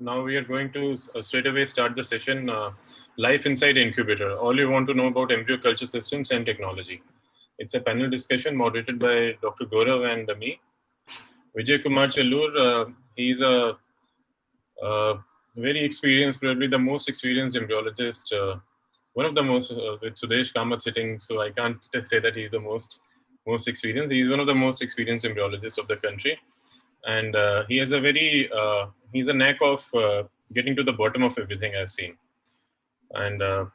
Now we are going to straight away start the session, Life Inside Incubator. All you want to know about embryo culture systems and technology. It's a panel discussion moderated by Dr. Gaurav and me. Vijay Kumar Chellur, he's a very experienced, probably the most experienced embryologist, one of the most, with Sudesh Kamath sitting, so I can't say that he's the most experienced. He's one of the most experienced embryologists of the country. And he has he's a knack of getting to the bottom of everything I've seen. And though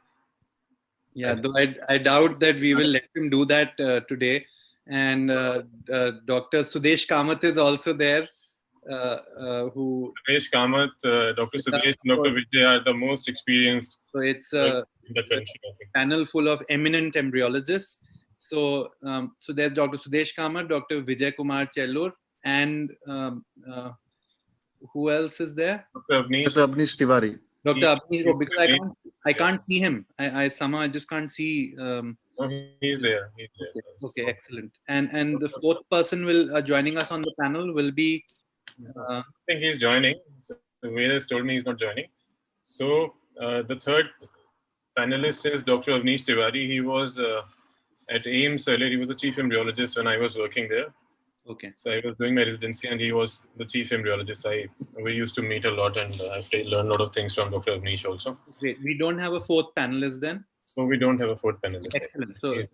I doubt that we will let him do that today. And Dr. Sudesh Kamath is also there. Sudesh Kamath, Dr. Sudesh, Dr. Vijay are the most experienced. So it's in the country, a panel full of eminent embryologists. So there's Dr. Sudesh Kamath, Dr. Vijay Kumar Chellur, and who else is there? Dr. Avnish Tiwari. Dr. Avnish, because I can't see him. I somehow I just can't see. No, he's there. He's there. Okay, excellent. And the fourth person will joining us on the panel will be. I think he's joining. So Ved has told me he's not joining. So the third panelist is Dr. Avnish Tiwari. He was at AIIMS earlier. He was the chief embryologist when I was working there. Okay. So I was doing my residency and he was the chief embryologist. We used to meet a lot and I've learned a lot of things from Dr. Avnish also. Great. We don't have a fourth panelist then? So we don't have a fourth panelist. Excellent. So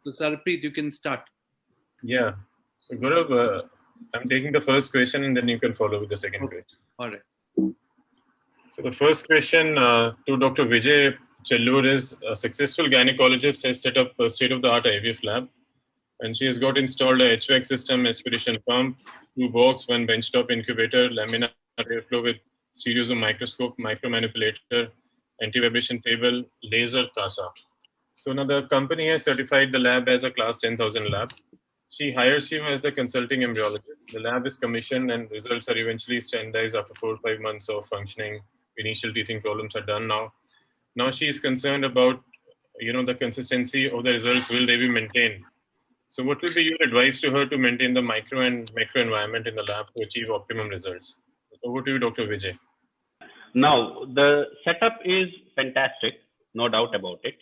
Sarpreet, you can start. Yeah. So Gaurav, I'm taking the first question and then you can follow with the second question. All right. So the first question to Dr. Vijay Chellur is, a successful gynecologist has set up a state-of-the-art IVF lab, and she has got installed a HVAC system, aspiration pump, 2 box, 1 benchtop incubator, laminar airflow with stereosome microscope, micromanipulator, anti-vibration table, laser CASA. So now the company has certified the lab as a class 10,000 lab. She hires you as the consulting embryologist. The lab is commissioned and results are eventually standardized after 4 or 5 months of functioning. Initial teething problems are done now. Now she is concerned about, the consistency of the results. Will they be maintained? So what will be your advice to her to maintain the micro and macro environment in the lab to achieve optimum results? Over to you, Dr. Vijay. Now, the setup is fantastic, no doubt about it.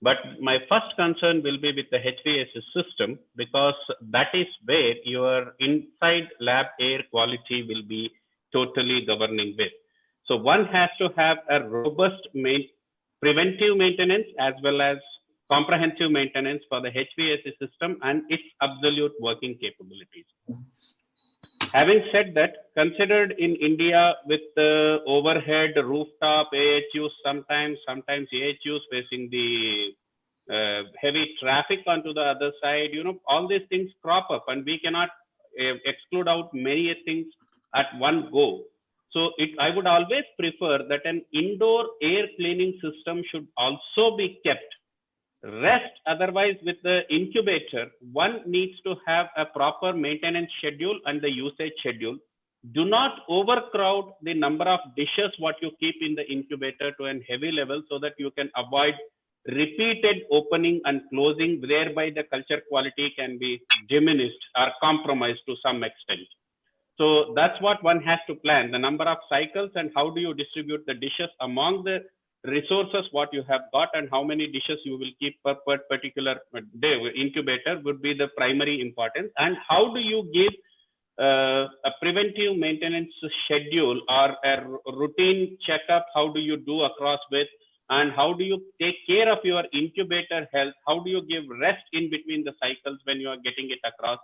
But my first concern will be with the HVAC system, because that is where your inside lab air quality will be totally governing with. So one has to have a robust preventive maintenance as well as comprehensive maintenance for the HVAC system and its absolute working capabilities. Having said that, considered in India with the overhead rooftop AHUs, sometimes AHUs facing the heavy traffic onto the other side, all these things crop up and we cannot exclude out many things at one go. So I would always prefer that an indoor air cleaning system should also be kept. Rest, otherwise with the incubator, one needs to have a proper maintenance schedule and the usage schedule. Do not overcrowd the number of dishes what you keep in the incubator to a heavy level so that you can avoid repeated opening and closing, whereby the culture quality can be diminished or compromised to some extent. So that's what one has to plan, the number of cycles and how do you distribute the dishes among the resources what you have got, and how many dishes you will keep per particular day. Incubator would be the primary importance. And how do you give a preventive maintenance schedule or a routine checkup? How do you do across with, and how do you take care of your incubator health? How do you give rest in between the cycles when you are getting it across?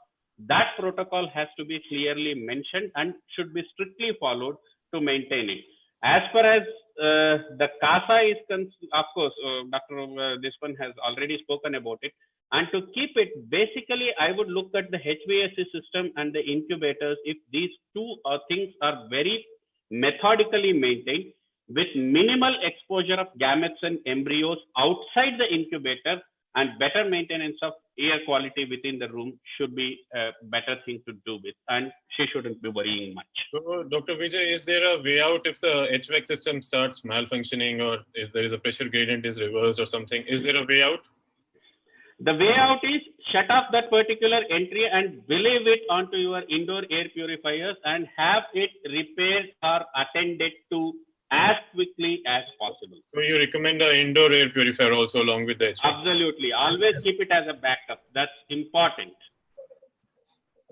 That protocol has to be clearly mentioned and should be strictly followed to maintain it. As far as the CASA is concerned, of course, Dr. This one has already spoken about it. And to keep it, basically, I would look at the HVAC system and the incubators. If these two things are very methodically maintained with minimal exposure of gametes and embryos outside the incubator, and better maintenance of air quality within the room should be a better thing to do with, and she shouldn't be worrying much. So, Dr. Vijay, is there a way out if the HVAC system starts malfunctioning, or if there is a pressure gradient is reversed or something? Is there a way out? The way out is shut off that particular entry and believe it onto your indoor air purifiers and have it repaired or attended to as quickly as possible. So you recommend an indoor air purifier also along with the HVAC? Absolutely. Always keep it as a backup. That's important.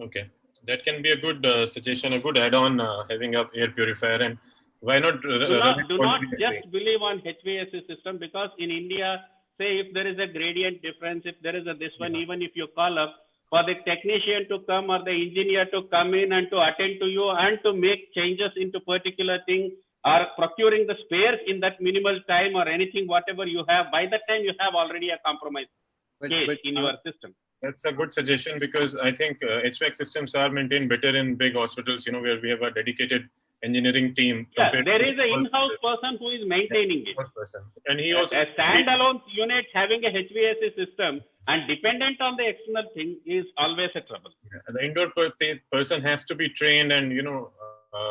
Okay. That can be a good suggestion, a good add-on, having a air purifier. And why not? Do not just believe on HVAC system, because in India, say if there is a gradient difference, if there is a this one, even if you call up for the technician to come or the engineer to come in and to attend to you and to make changes into particular thing, or procuring the spares in that minimal time or anything, whatever you have, by that time you have already a compromise case in your system. That's a good suggestion, because I think HVAC systems are maintained better in big hospitals, where we have a dedicated engineering team. Yeah, there is an in-house person who is maintaining it. And he also, a standalone unit having a HVAC system and dependent on the external thing is always a trouble. Yeah, the indoor person has to be trained and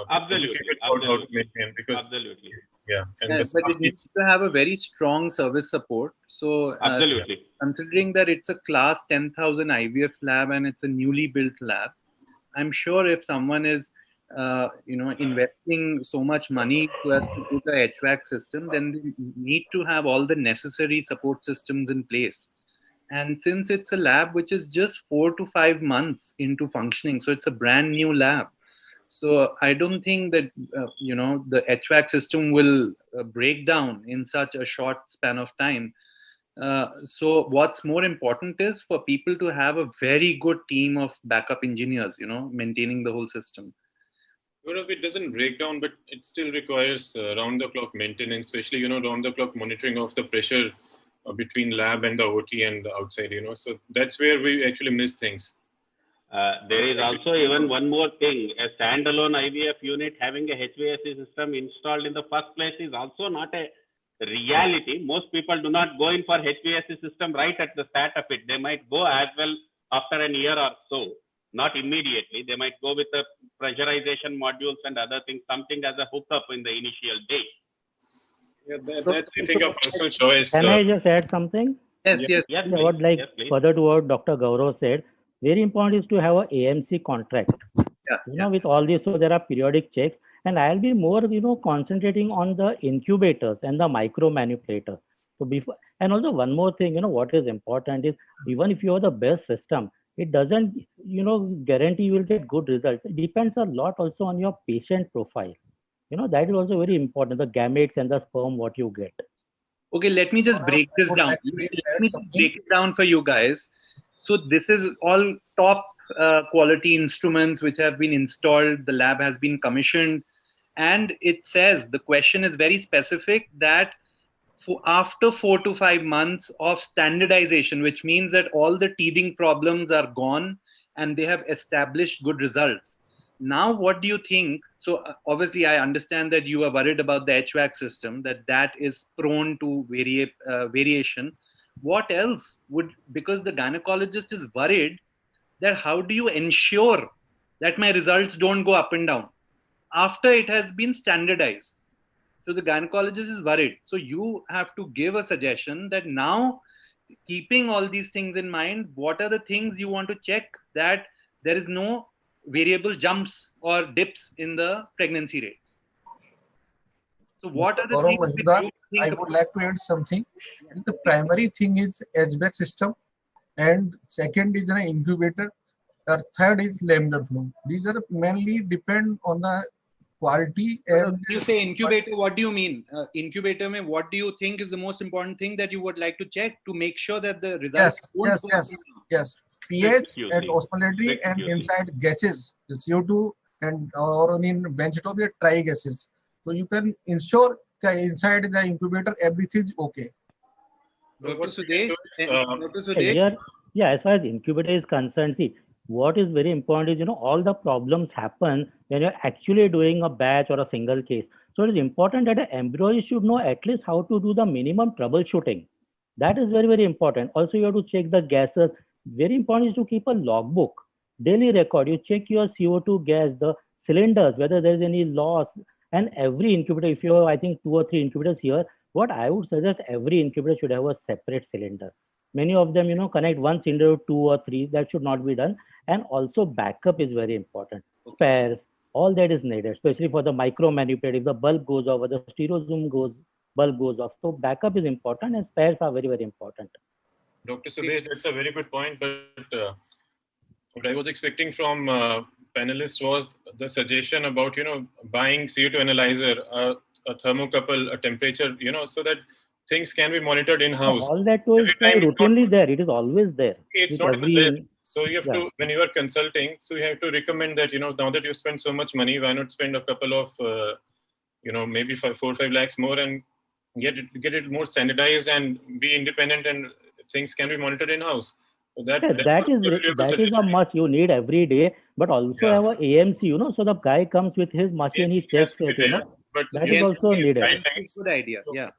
absolutely, how to maintain, because absolutely. Yeah, and but it needs to have a very strong service support. So absolutely, considering that it's a class 10,000 IVF lab and it's a newly built lab, I'm sure if someone is investing so much money to put the HVAC system, then they need to have all the necessary support systems in place. And since it's a lab which is just 4 to 5 months into functioning, so it's a brand new lab. So I don't think that, the HVAC system will break down in such a short span of time. So what's more important is for people to have a very good team of backup engineers, maintaining the whole system. It doesn't break down, but it still requires round-the-clock maintenance, especially, round-the-clock monitoring of the pressure between lab and the OT and the outside, So that's where we actually miss things. There is also even one more thing. A standalone IVF unit having a HVAC system installed in the first place is also not a reality. Most people do not go in for HVAC system right at the start of it. They might go as well after a year or so, not immediately. They might go with the pressurization modules and other things, something as a hookup in the initial day. Yeah, that's, I think, a personal choice. Can I just add something? Yes. I would like further to what Dr. Gaurav said. Very important is to have an AMC contract. With all this, so there are periodic checks, and I'll be more, concentrating on the incubators and the micro manipulators. So before, and also one more thing, what is important is, even if you have the best system, it doesn't, guarantee you will get good results. It depends a lot also on your patient profile. That is also very important, the gametes and the sperm, what you get. Okay, let me just break this down. Let me break it down for you guys. So this is all top quality instruments which have been installed. The lab has been commissioned. And it says, the question is very specific, that after 4 to 5 months of standardization, which means that all the teething problems are gone and they have established good results. Now, what do you think? So obviously, I understand that you are worried about the HVAC system, that is prone to variation. What else would, because the gynecologist is worried that how do you ensure that my results don't go up and down after it has been standardized? So the gynecologist is worried. So you have to give a suggestion that now, keeping all these things in mind, what are the things you want to check that there is no variable jumps or dips in the pregnancy rates? So what are the things that you think I would like to add something. The primary thing is HVAC system, and second is an incubator, third is laminar flow. These are mainly depend on the quality. And when you say incubator, what do you mean? Incubator, what do you think is the most important thing that you would like to check to make sure that the results? Yes. pH and osmolarity and inside gases, the CO2 and or in benchtop tri gases. So you can ensure that inside the incubator everything is okay. As far as incubator is concerned, see, what is very important is, all the problems happen when you're actually doing a batch or a single case. So it is important that an embryologist should know at least how to do the minimum troubleshooting. That is very, very important. Also, you have to check the gases. Very important is to keep a logbook, daily record. You check your CO2 gas, the cylinders, whether there is any loss. And every incubator, if you have, I think, 2 or 3 incubators here, what I would suggest, every incubator should have a separate cylinder. Many of them, connect one cylinder to 2 or 3. That should not be done. And also backup is very important. Spares, all that is needed, especially for the micro manipulator. If the bulb goes off or the stereo zoom bulb goes off. So backup is important and spares are very, very important. Dr. Sudesh, that's a very good point. But what I was expecting from panelists was the suggestion about, buying CO2 analyzer, a thermocouple, a temperature, so that things can be monitored in-house. All that is routinely there. It is always there. It's not in the list. So you have to, when you are consulting, so you have to recommend that, now that you spend so much money, why not spend a couple of, maybe 4 or 5 lakhs more and get it more standardized and be independent, and things can be monitored in-house. So that is a must you need every day, but also have a AMC, so the guy comes with his machine, he checks it, but that is also needed. Good idea. Yeah.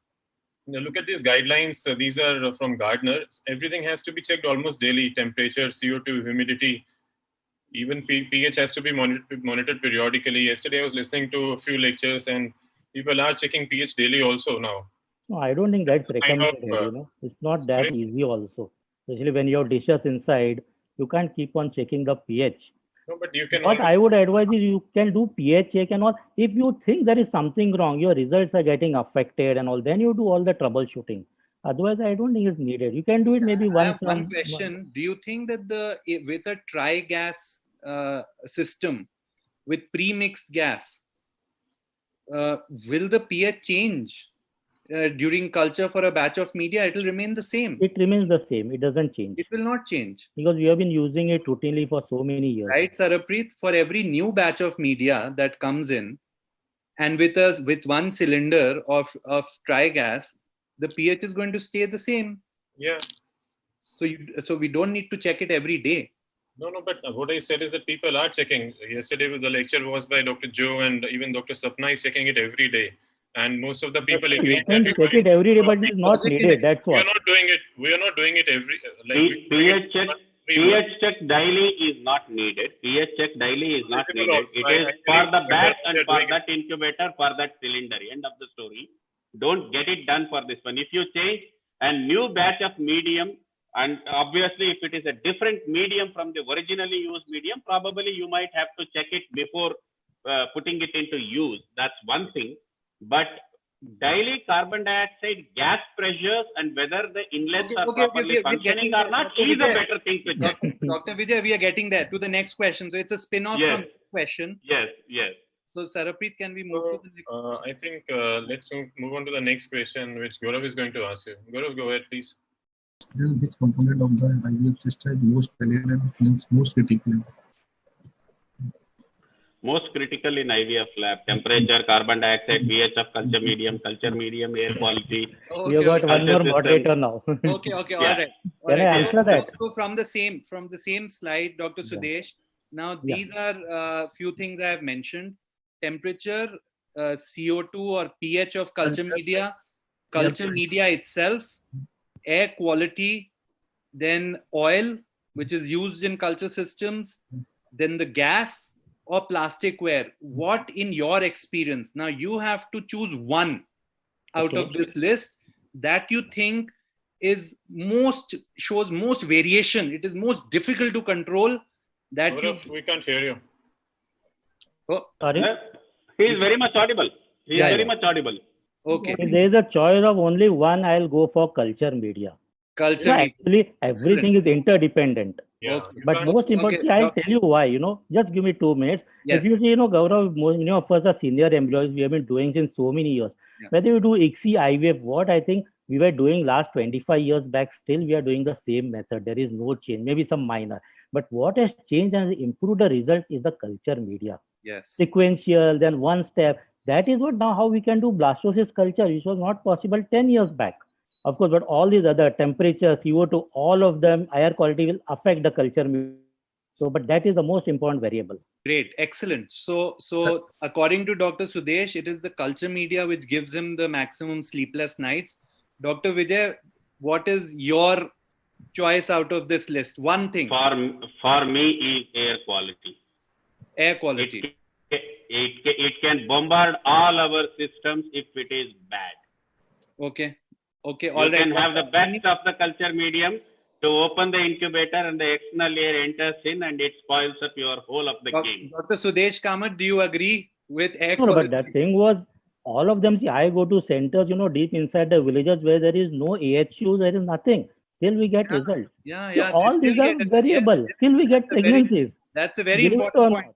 Look at these guidelines. These are from Gardner. Everything has to be checked almost daily. Temperature, CO2, humidity, even pH has to be monitored periodically. Yesterday I was listening to a few lectures and people are checking pH daily also now. No, I don't think that's recommended. It's not that easy also. Especially when you have dishes inside, you can't keep on checking the pH. No, but you can. What I would advise is you can do pH check and all. If you think there is something wrong, your results are getting affected and all, then you do all the troubleshooting. Otherwise, I don't think it's needed. You can do it maybe once. I have one question. Do you think that with a tri-gas system with pre-mixed gas, will the pH change during culture for a batch of media? It will remain the same. It remains the same. It doesn't change. It will not change. Because we have been using it routinely for so many years. Right, Sarapreet? For every new batch of media that comes in, and with one cylinder of tri-gas, the pH is going to stay the same. Yeah. So we don't need to check it every day. No, but what I said is that people are checking. Yesterday the lecture was by Dr. Joe, and even Dr. Sapna is checking it every day. And most of the people agree. You can check it every day, but it's not needed. That's what. We are not doing it every. pH check daily is not needed. pH check daily is not needed. It is for the batch and for that incubator, for that cylinder. End of the story. Don't get it done for this one. If you change a new batch of medium, and obviously if it is a different medium from the originally used medium, probably you might have to check it before putting it into use. That's one thing. But daily carbon dioxide gas pressures and whether the inlets are properly functioning or not is a better thing to check. Dr. Vijay, we are getting there to the next question. So it's a spin-off from this question. Yes. So Sarapreet, can we move to the next question? I think let's move on to the next question, which Gaurav is going to ask you. Gaurav, go ahead, please. Which component of the IVF system is most valuable and hence most critical? Most critical in IVF lab: temperature, carbon dioxide, pH of culture medium, air quality. You got one more moderator now. Okay, all right. Can I answer that? So from the same slide, Dr. Sudesh. Now these are a few things I have mentioned: temperature, CO2 or pH of culture media, culture media itself, air quality, then oil, which is used in culture systems, then the gas or plasticware. What in your experience, now you have to choose one out of this list that you think is shows most variation, it is most difficult to control, that we can't hear you. Sorry? He is very much audible. Okay. If there is a choice of only one, I'll go for culture media. Actually, everything is interdependent. Yeah. But most importantly, I'll tell you why. Just give me 2 minutes. If you see, Gaurav, many of us are senior employees. We have been doing since so many years. Whether you do ICSI, IVF, what I think we were doing last 25 years back, still we are doing the same method. There is no change, maybe some minor. But what has changed and improved the result is the culture media. Yes. Sequential, then one step. That is what now how we can do blastocyst culture, which was not possible 10 years back. Of course, but all these other temperature, CO2, all of them, air quality will affect the culture media. So, but that is the most important variable. Great, excellent. So according to Dr. Sudesh, it is the culture media which gives him the maximum sleepless nights. Dr. Vijay, what is your choice out of this list? One thing. For me is air quality. Air quality. It can bombard all our systems if it is bad. Okay. Okay, all You right. can have the best of the culture medium to open the incubator and the external air enters in and it spoils up your whole of the game. Dr. Sudesh Kamath, do you agree with air No, quality? but that thing was all of them. See, I go to centers, deep inside the villages where there is no AHU, there is nothing. Still we get results. Yeah, So yeah. all these are variable. Yes, Still we get pregnancies. That's a very Believe it important or point. not.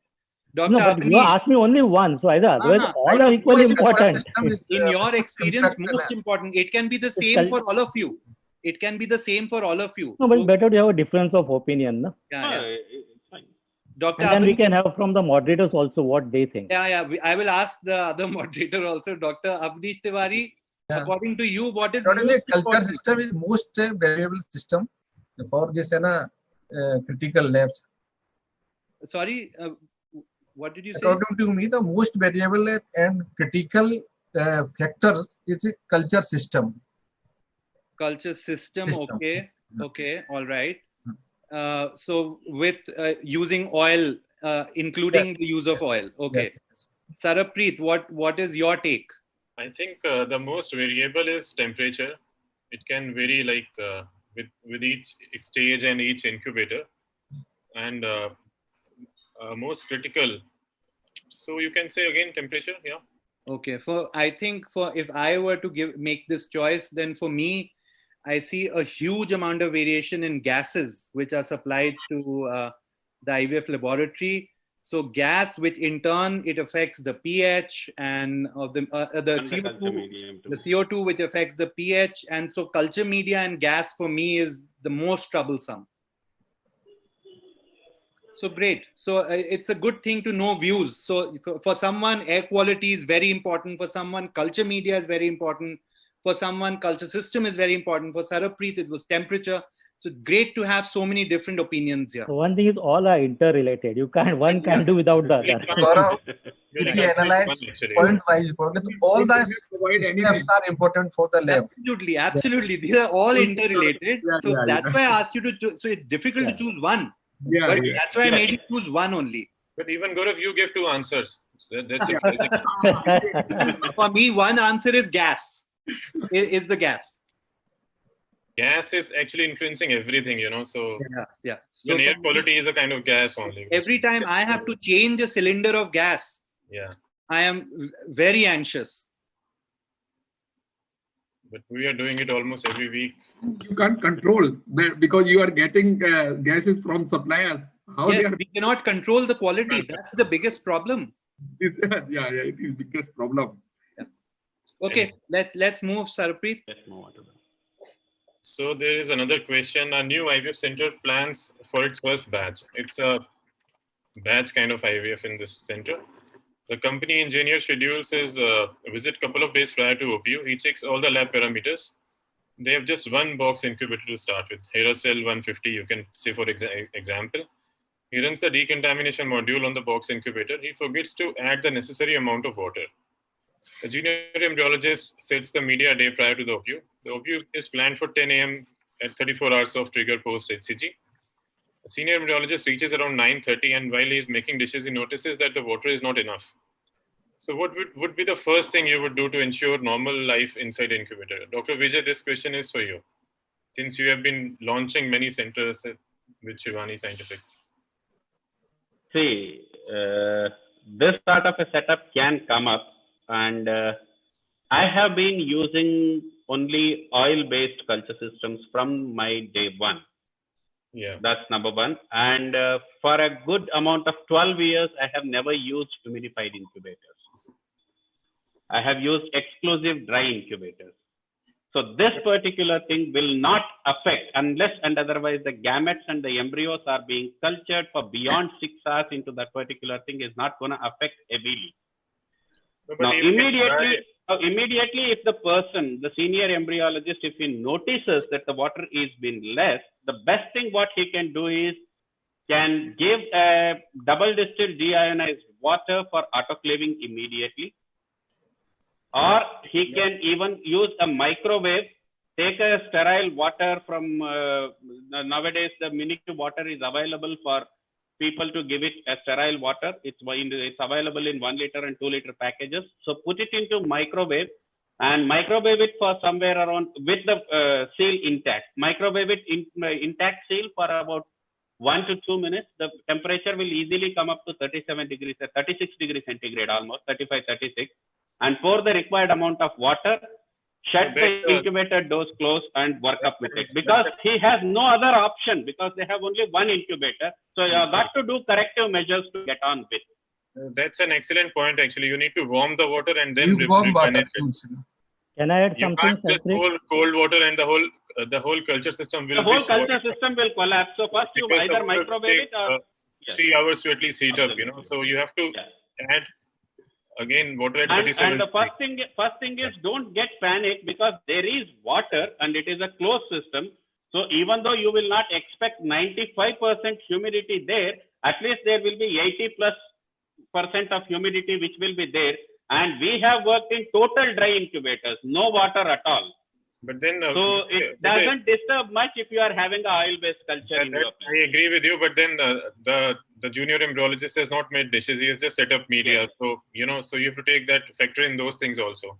Dr. No, but you Abneesh, asked me only one, so either otherwise I all know, are equally most important. System is, in your most experience, contracted, most important. It can be the It's same for all of you. It can be the same for all of you. No, but So, better to have a difference of opinion, no? yeah. It's fine. Dr. And then we Abneesh, can have from the moderators also what they think. I will ask the other moderator also, Dr. Abneesh Tiwari. Yeah. According to you, what is Not most culture important? system is most variable system for this critical labs. Sorry, what did you say? According to me, the most variable and critical factor is a culture system. Culture system. System. Okay, all right. So with using oil, including the use of oil. Okay. Yes. Sarapreet, what is your take? I think the most variable is temperature. It can vary with each stage and each incubator, and most critical. So you can say again temperature, yeah. Okay, I think if I were to make this choice, then for me, I see a huge amount of variation in gases which are supplied to the IVF laboratory. So gas, which in turn it affects the pH and of the CO2, the CO2 which affects the pH, and so culture media and gas for me is the most troublesome. So great. So it's a good thing to know views. So for someone, air quality is very important. For someone, culture media is very important. For someone, culture system is very important. For Sarapreet, it was temperature. So great to have so many different opinions here. So one thing is all are interrelated. One can't do without the other. Gaurav, if we analyze point-wise, all the steps are important for the lab. Absolutely. These are all interrelated. So that's why I asked you to. So it's difficult to choose one. But that's why I made you choose one only. But even Gaurav, you give two answers. That's surprising. For me, one answer is gas. Is the gas. Gas is actually influencing everything, so yeah. So air quality is a kind of gas only. Every time I have to change a cylinder of gas, I am very anxious. But we are doing it almost every week. You can't control because you are getting gases from suppliers. We cannot control the quality. That's the biggest problem. It is the biggest problem. Yeah. Okay, let's move, Sarapreet. So there is another question. A new IVF center plans for its first batch. It's a batch kind of IVF in this center. The company engineer schedules his visit couple of days prior to OPU. He checks all the lab parameters. They have just one box incubator to start with, Heracell 150, you can say for example. He runs the decontamination module on the box incubator. He forgets to add the necessary amount of water. The junior embryologist sets the media a day prior to the OPU. The OPU is planned for 10 a.m. at 34 hours of trigger post-HCG. The senior embryologist reaches around 9:30, and while he's making dishes, he notices that the water is not enough. So what would be the first thing you would do to ensure normal life inside incubator? Dr. Vijay, this question is for you. Since you have been launching many centers with Shivani Scientific. See, this sort of a setup can come up, and I have been using only oil-based culture systems from my day one. Yeah, that's number one. And for a good amount of 12 years, I have never used humidified incubators. I have used exclusive dry incubators. So this particular thing will not affect, unless and otherwise the gametes and the embryos are being cultured for beyond 6 hours into that particular thing, is not going to affect heavily. Now, immediately, if the person, the senior embryologist, if he notices that the water is being less, the best thing what he can do is can give a double distilled deionized water for autoclaving immediately, or he can even use a microwave, take a sterile water from nowadays the miniature water is available for people to give it a sterile water. It's available in 1 liter and 2 liter packages. So put it into microwave and microwave it for somewhere around with the seal intact. Microwave it in intact seal for about 1 to 2 minutes. The temperature will easily come up to 37 degrees, 36 degrees centigrade, almost 35, 36, and pour the required amount of water. Shut the incubator doors close and work up with it, because he has no other option, because they have only one incubator. So you have got to do corrective measures to get on with. That's an excellent point. Actually, you need to warm the water and then Lukewarm water. replenish it. Can I add You something? can't just pour cold water and the whole culture system will The whole be culture system will collapse. So first you because the either water microwave take, it or 3 hours to at least heat up. So you have to add again water at 37. And the first thing is, don't get panicked, because there is water and it is a closed system. So even though you will not expect 95% humidity there, at least there will be 80+% of humidity which will be there. And we have worked in total dry incubators, no water at all. But then so it doesn't disturb much if you are having a oil-based culture in your place. I agree with you, but then the junior embryologist has not made dishes. He has just set up media. So so you have to take that factor in those things also.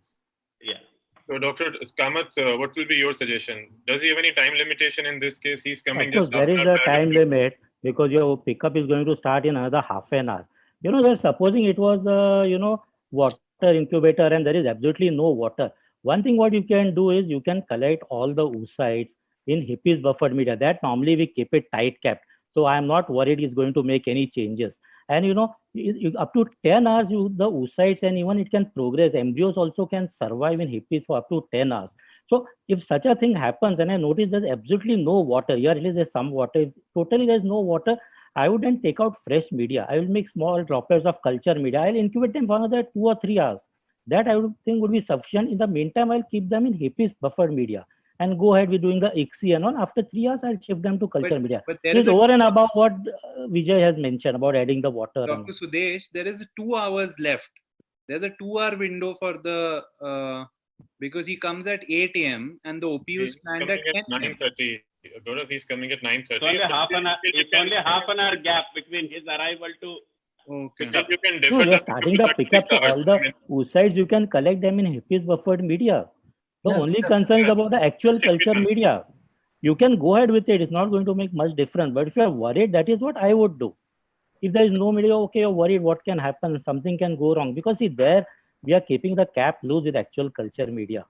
Yeah. So Dr. Kamath, what will be your suggestion? Does he have any time limitation in this case? He's coming Of course, just there is after a time limit, because your pickup is going to start in another half an hour. Just supposing it was water incubator and there is absolutely no water. One thing what you can do is you can collect all the oocytes in Hippe's buffered media. That normally we keep it tight capped. So I'm not worried it's going to make any changes. And up to 10 hours, the oocytes and even it can progress. Embryos also can survive in Hippe's for up to 10 hours. So if such a thing happens, and I notice there's absolutely no water, here at least there's some water, if totally there's no water, I would then take out fresh media. I will make small droplets of culture media. I'll incubate them for another 2 or 3 hours. That I would think would be sufficient. In the meantime, I'll keep them in Hippe's buffered media and go ahead with doing the ICSI and all. After 3 hours, I'll shift them to culture media. But it is over and above what Vijay has mentioned about adding the water. Dr. Sudesh, there is 2 hours left. There's a 2-hour window for the because he comes at 8 a.m. and the OPU is planned at 10 9:30. Gaurav, he's coming at 9:30. It's only half an hour gap between his arrival to. Okay. You can starting the pickup, so all the oocytes you can collect them in Hippe's buffered media. The only concern is about the actual culture media. You can go ahead with it. It's not going to make much difference. But if you are worried, that is what I would do. If there is no media, okay, you're worried what can happen. Something can go wrong. Because see, there we are keeping the cap loose with actual culture media.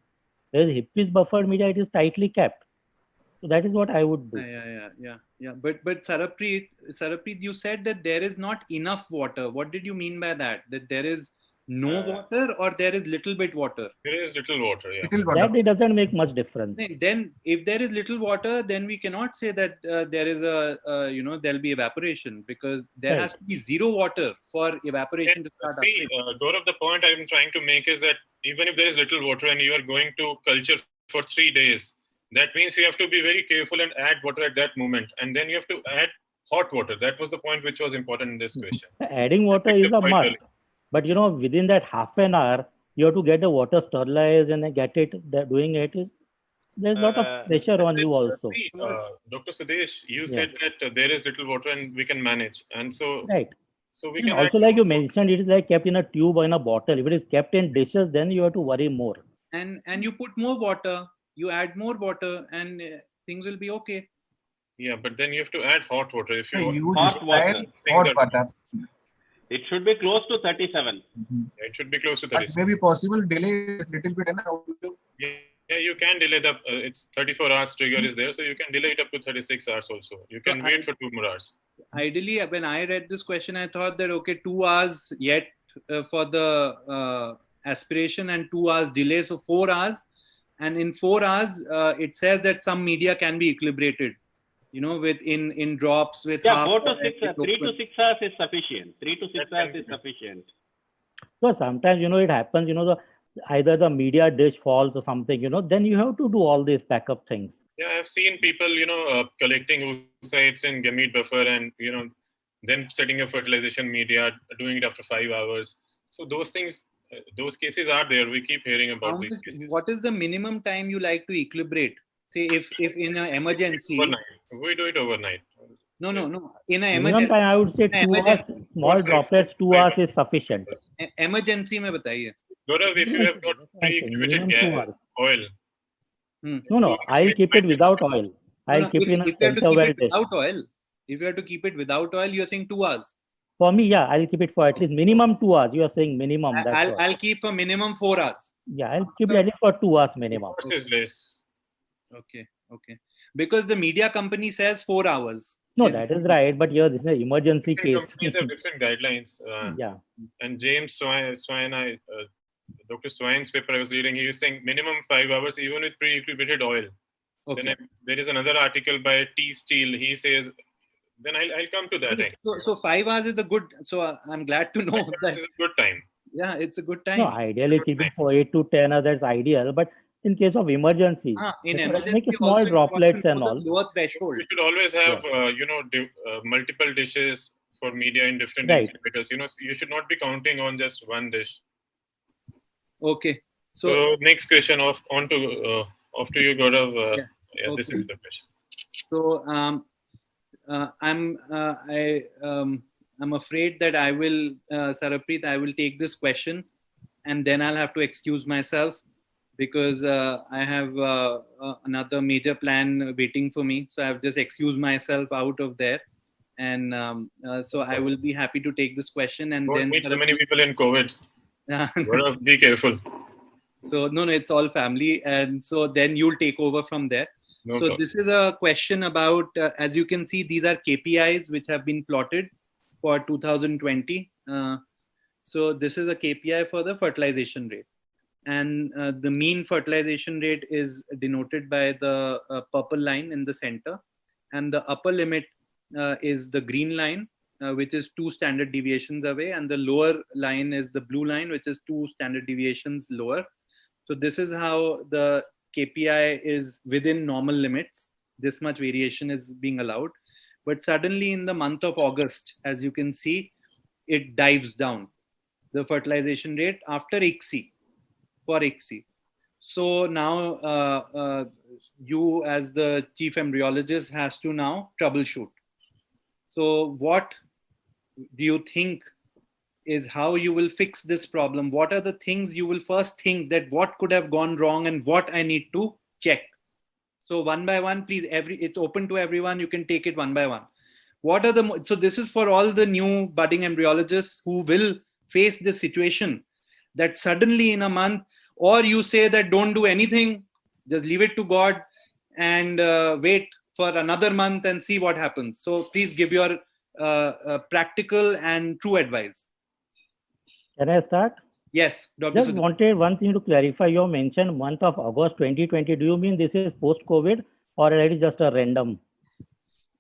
Whereas Hippe's buffered media, it is tightly capped. So that is what I would do. Yeah. But Sarapreet, you said that there is not enough water. What did you mean by that? That there is no water or there is little bit water? There is little water, yeah. That it doesn't make much difference. Then if there is little water, then we cannot say that there is there'll be evaporation, because there has to be zero water for evaporation to start. See, Gaurav, the point I'm trying to make is that even if there is little water and you are going to culture for 3 days, that means you have to be very careful and add water at that moment. And then you have to add hot water. That was the point which was important in this question. Adding water is a must. Early. But within that half an hour, you have to get the water sterilized and get it. Doing it is there's a lot of pressure on you also. See, Dr. Sudesh, you said that there is little water and we can manage. And so, so we can also, like you mentioned, it is like kept in a tube or in a bottle. If it is kept in dishes, then you have to worry more. And you put more water. You add more water and things will be okay. Yeah, but then you have to add hot water if you want. Hot water. Hot water. It should be close to 37. It should be close to 37. Maybe possible delay a little bit. Yeah, you can delay the. It's 34 hours trigger is there, so you can delay it up to 36 hours also. You can wait for 2 more hours. Ideally, when I read this question, I thought that 2 hours yet for the aspiration and 2 hours delay, so 4 hours. And in 4 hours, it says that some media can be equilibrated, with in drops with. 4 to 6 hours. 3 to 6 hours is sufficient. 3 to 6 hours is sufficient. So sometimes, it happens, either the media dish falls or something, then you have to do all these backup things. Yeah, I've seen people, collecting oocytes in gamete buffer and, then setting a fertilization media, doing it after 5 hours. So those things, those cases are there. We keep hearing about these cases. What is the minimum time you like to equilibrate? Say if in an emergency. Overnight. We do it overnight. No. In an emergency. Time, I would say 2 hours, small droplets, 2 hours is sufficient. Emergency में बताइए. Gaurav, if you have got pre-incubated gas, oil. No, I'll keep it without oil. I'll keep it in a center well test. Without oil. If you have to keep it without oil, you're saying 2 hours. For me, yeah, I'll keep it for at least minimum 2 hours. You are saying minimum. I'll keep for minimum 4 hours. Yeah, I'll keep it at least for 2 hours minimum. Is less. Okay. Because the media company says 4 hours. No, that is right. But here, this is an emergency case. Companies have different guidelines. Yeah. And James Swine, Dr. Swine's paper I was reading, he was saying minimum 5 hours even with pre-incubated oil. Okay. Then there is another article by T. Steele. He says, then I'll come to that. So 5 hours is a good. So I'm glad to know that this is a good time. Yeah, it's a good time. No, ideally keep it for 8 to 10 hours. That's ideal. But in case of emergency, in emergency, make small droplets and all. Lower threshold. You should always have multiple dishes for media in different incubators. You should not be counting on just one dish. Okay. So next question off to you, Gaurav. Yes. Okay. This is the question. So I'm afraid that I will, Sarapreet, I will take this question, and then I'll have to excuse myself because I have another major plan waiting for me. So I've just excused myself out of there, and so I will be happy to take this question. And Don't meet so many people in COVID. Gaurav, be careful. So no, it's all family, and so then you'll take over from there. No so problem. This is a question about, as you can see, these are KPIs which have been plotted for 2020. So this is a KPI for the fertilization rate. And the mean fertilization rate is denoted by the purple line in the center. And the upper limit is the green line, which is 2 standard deviations away. And the lower line is the blue line, which is 2 standard deviations lower. So this is how the KPI is within normal limits. This much variation is being allowed. But suddenly in the month of August, as you can see, it dives down, the fertilization rate after ICSI, for ICSI. So now you as the chief embryologist has to now troubleshoot. So what do you think is how you will fix this problem? What are the things you will first think that what could have gone wrong and what I need to check? So one by one, please, it's open to everyone. You can take it one by one. What are so this is for all the new budding embryologists who will face this situation that suddenly in a month, or you say that don't do anything, just leave it to God and wait for another month and see what happens. So please give your practical and true advice. Can I start? Yes, Dr. Just wanted one thing to clarify. You mentioned month of August 2020. Do you mean this is post-COVID or it is just a random?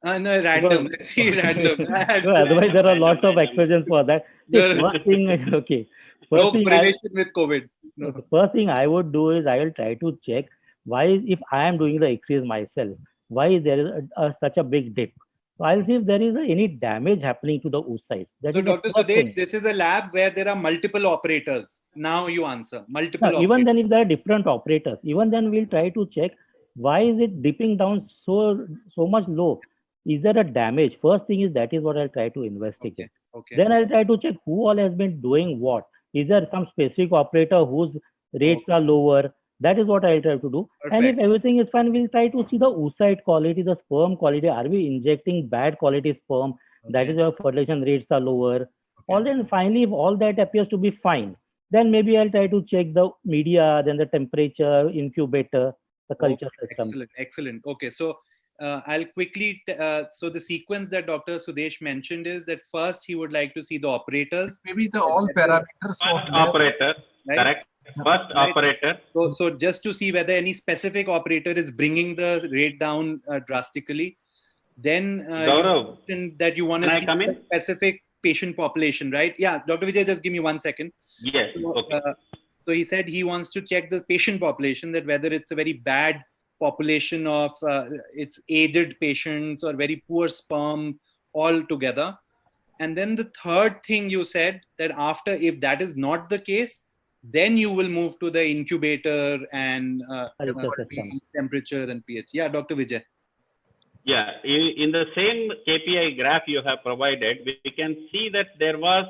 No, random. Let's see, random. No, otherwise, there are lots of expressions for that. First thing, okay. No correlation with COVID. No. The first thing I would do is I will try to check why, if I am doing the ICSIs myself, why there is such a big dip. So I'll see if there is any damage happening to the oocytes. So Dr. Sudesh, this is a lab where there are multiple operators. Now you answer. Even then, if there are different operators, even then we'll try to check why is it dipping down so much low. Is there a damage? First thing is that is what I'll try to investigate. Okay. Then I'll try to check who all has been doing what. Is there some specific operator whose rates are lower? That is what I'll try to do. Perfect. And if everything is fine, we'll try to see the oocyte quality, the sperm quality. Are we injecting bad quality sperm? That is why fertilization rates are lower. All then finally, if all that appears to be fine, then maybe I'll try to check the media, then the temperature, incubator, the culture system. Excellent. Okay, so I'll quickly, so the sequence that Dr. Sudesh mentioned is that first he would like to see the operators. Maybe the all parameters of operator, right? Correct. First operator. So just to see whether any specific operator is bringing the rate down drastically. Then Gaurav, you mentioned that you want to see the specific patient population, right? Yeah, Dr. Vijay, just give me 1 second. Yes. So, okay. So he said he wants to check the patient population, that whether it's a very bad population of it's aged patients or very poor sperm altogether. And then the third thing you said that after, if that is not the case, then you will move to the incubator and temperature and pH. Yeah, Dr. Vijay. Yeah, in the same KPI graph you have provided, we can see that there was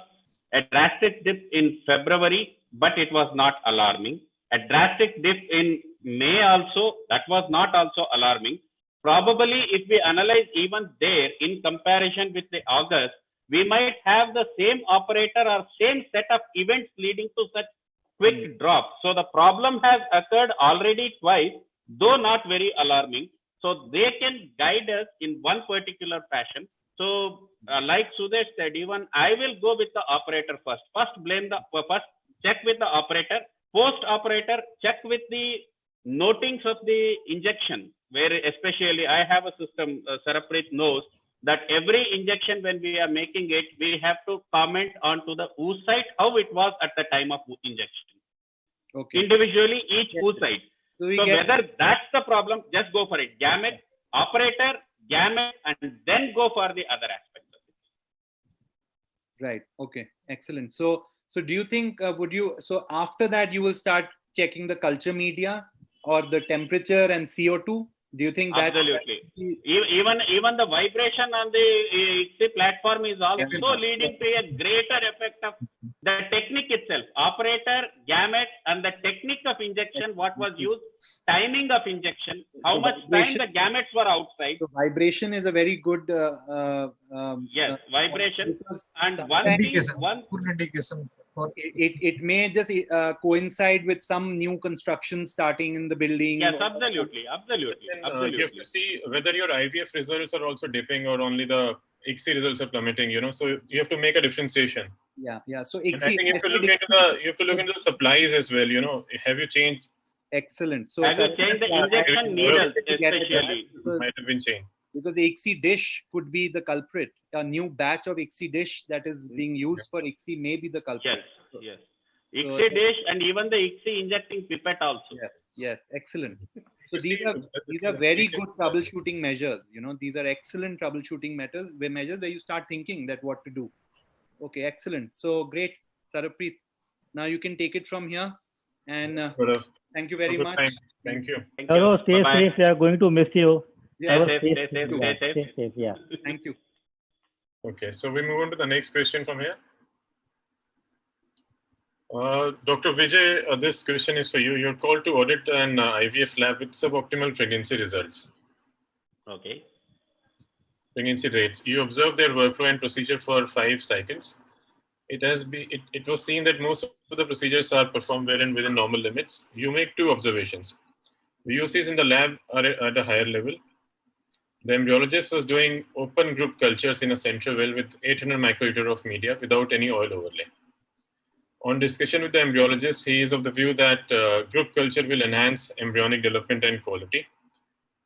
a drastic dip in February but it was not alarming. A drastic dip in May also, that was not also alarming. Probably if we analyze even there in comparison with the August, we might have the same operator or same set of events leading to such quick drop. So the problem has occurred already twice, though not very alarming. So they can guide us in one particular fashion. So like Sudesh said, even I will go with the operator first. First check with the operator. Post operator, check with the notings of the injection, where especially I have a system, Saraprit knows that every injection when we are making it, we have to comment onto the oocyte how it was at the time of injection. Okay. Individually, each oocyte. So, whether that's the problem, just go for it. Gamete, operator, gamete, and then go for the other aspects of it. Right. Okay. Excellent. So do you think, so after that you will start checking the culture media or the temperature and CO2? Do you think that? Absolutely. Even the vibration on the ICSI platform is also leading to a greater effect of the technique itself. Operator, gamete, and the technique of injection, what was used, timing of injection, how much time the gametes were outside. So vibration is a very good. Yes, vibration. And good indication. It may just coincide with some new construction starting in the building. Yes, absolutely. You have to see whether your IVF results are also dipping or only the ICSI results are plummeting. So you have to make a differentiation. Yeah. So ICSI, I think you have to look into the supplies as well. Have you changed? Excellent. So have you changed the injection needles, especially? Might have been changed. Because the ICSI dish could be the culprit. A new batch of ICSI dish that is being used for ICSI may be the culprit. Yes. ICSI dish and even the ICSI injecting pipette also. Yes. Excellent. So these are very good troubleshooting measures. These are excellent troubleshooting measures where you start thinking that what to do. Okay, excellent. So great, Saraprit. Now you can take it from here. And thank you very much. Thank you. Hello, stay safe. We are going to miss you. Stay safe. Yeah. Thank you. Okay, so we move on to the next question from here. Dr. Vijay, this question is for you. You're called to audit an IVF lab with suboptimal pregnancy results. Okay. Pregnancy rates. You observed their workflow and procedure for 5 cycles. It was seen that most of the procedures are performed well and within normal limits. You make 2 observations. VOCs in the lab are at a higher level. The embryologist was doing open group cultures in a central well with 800 microliter of media without any oil overlay. On discussion with the embryologist, he is of the view that group culture will enhance embryonic development and quality.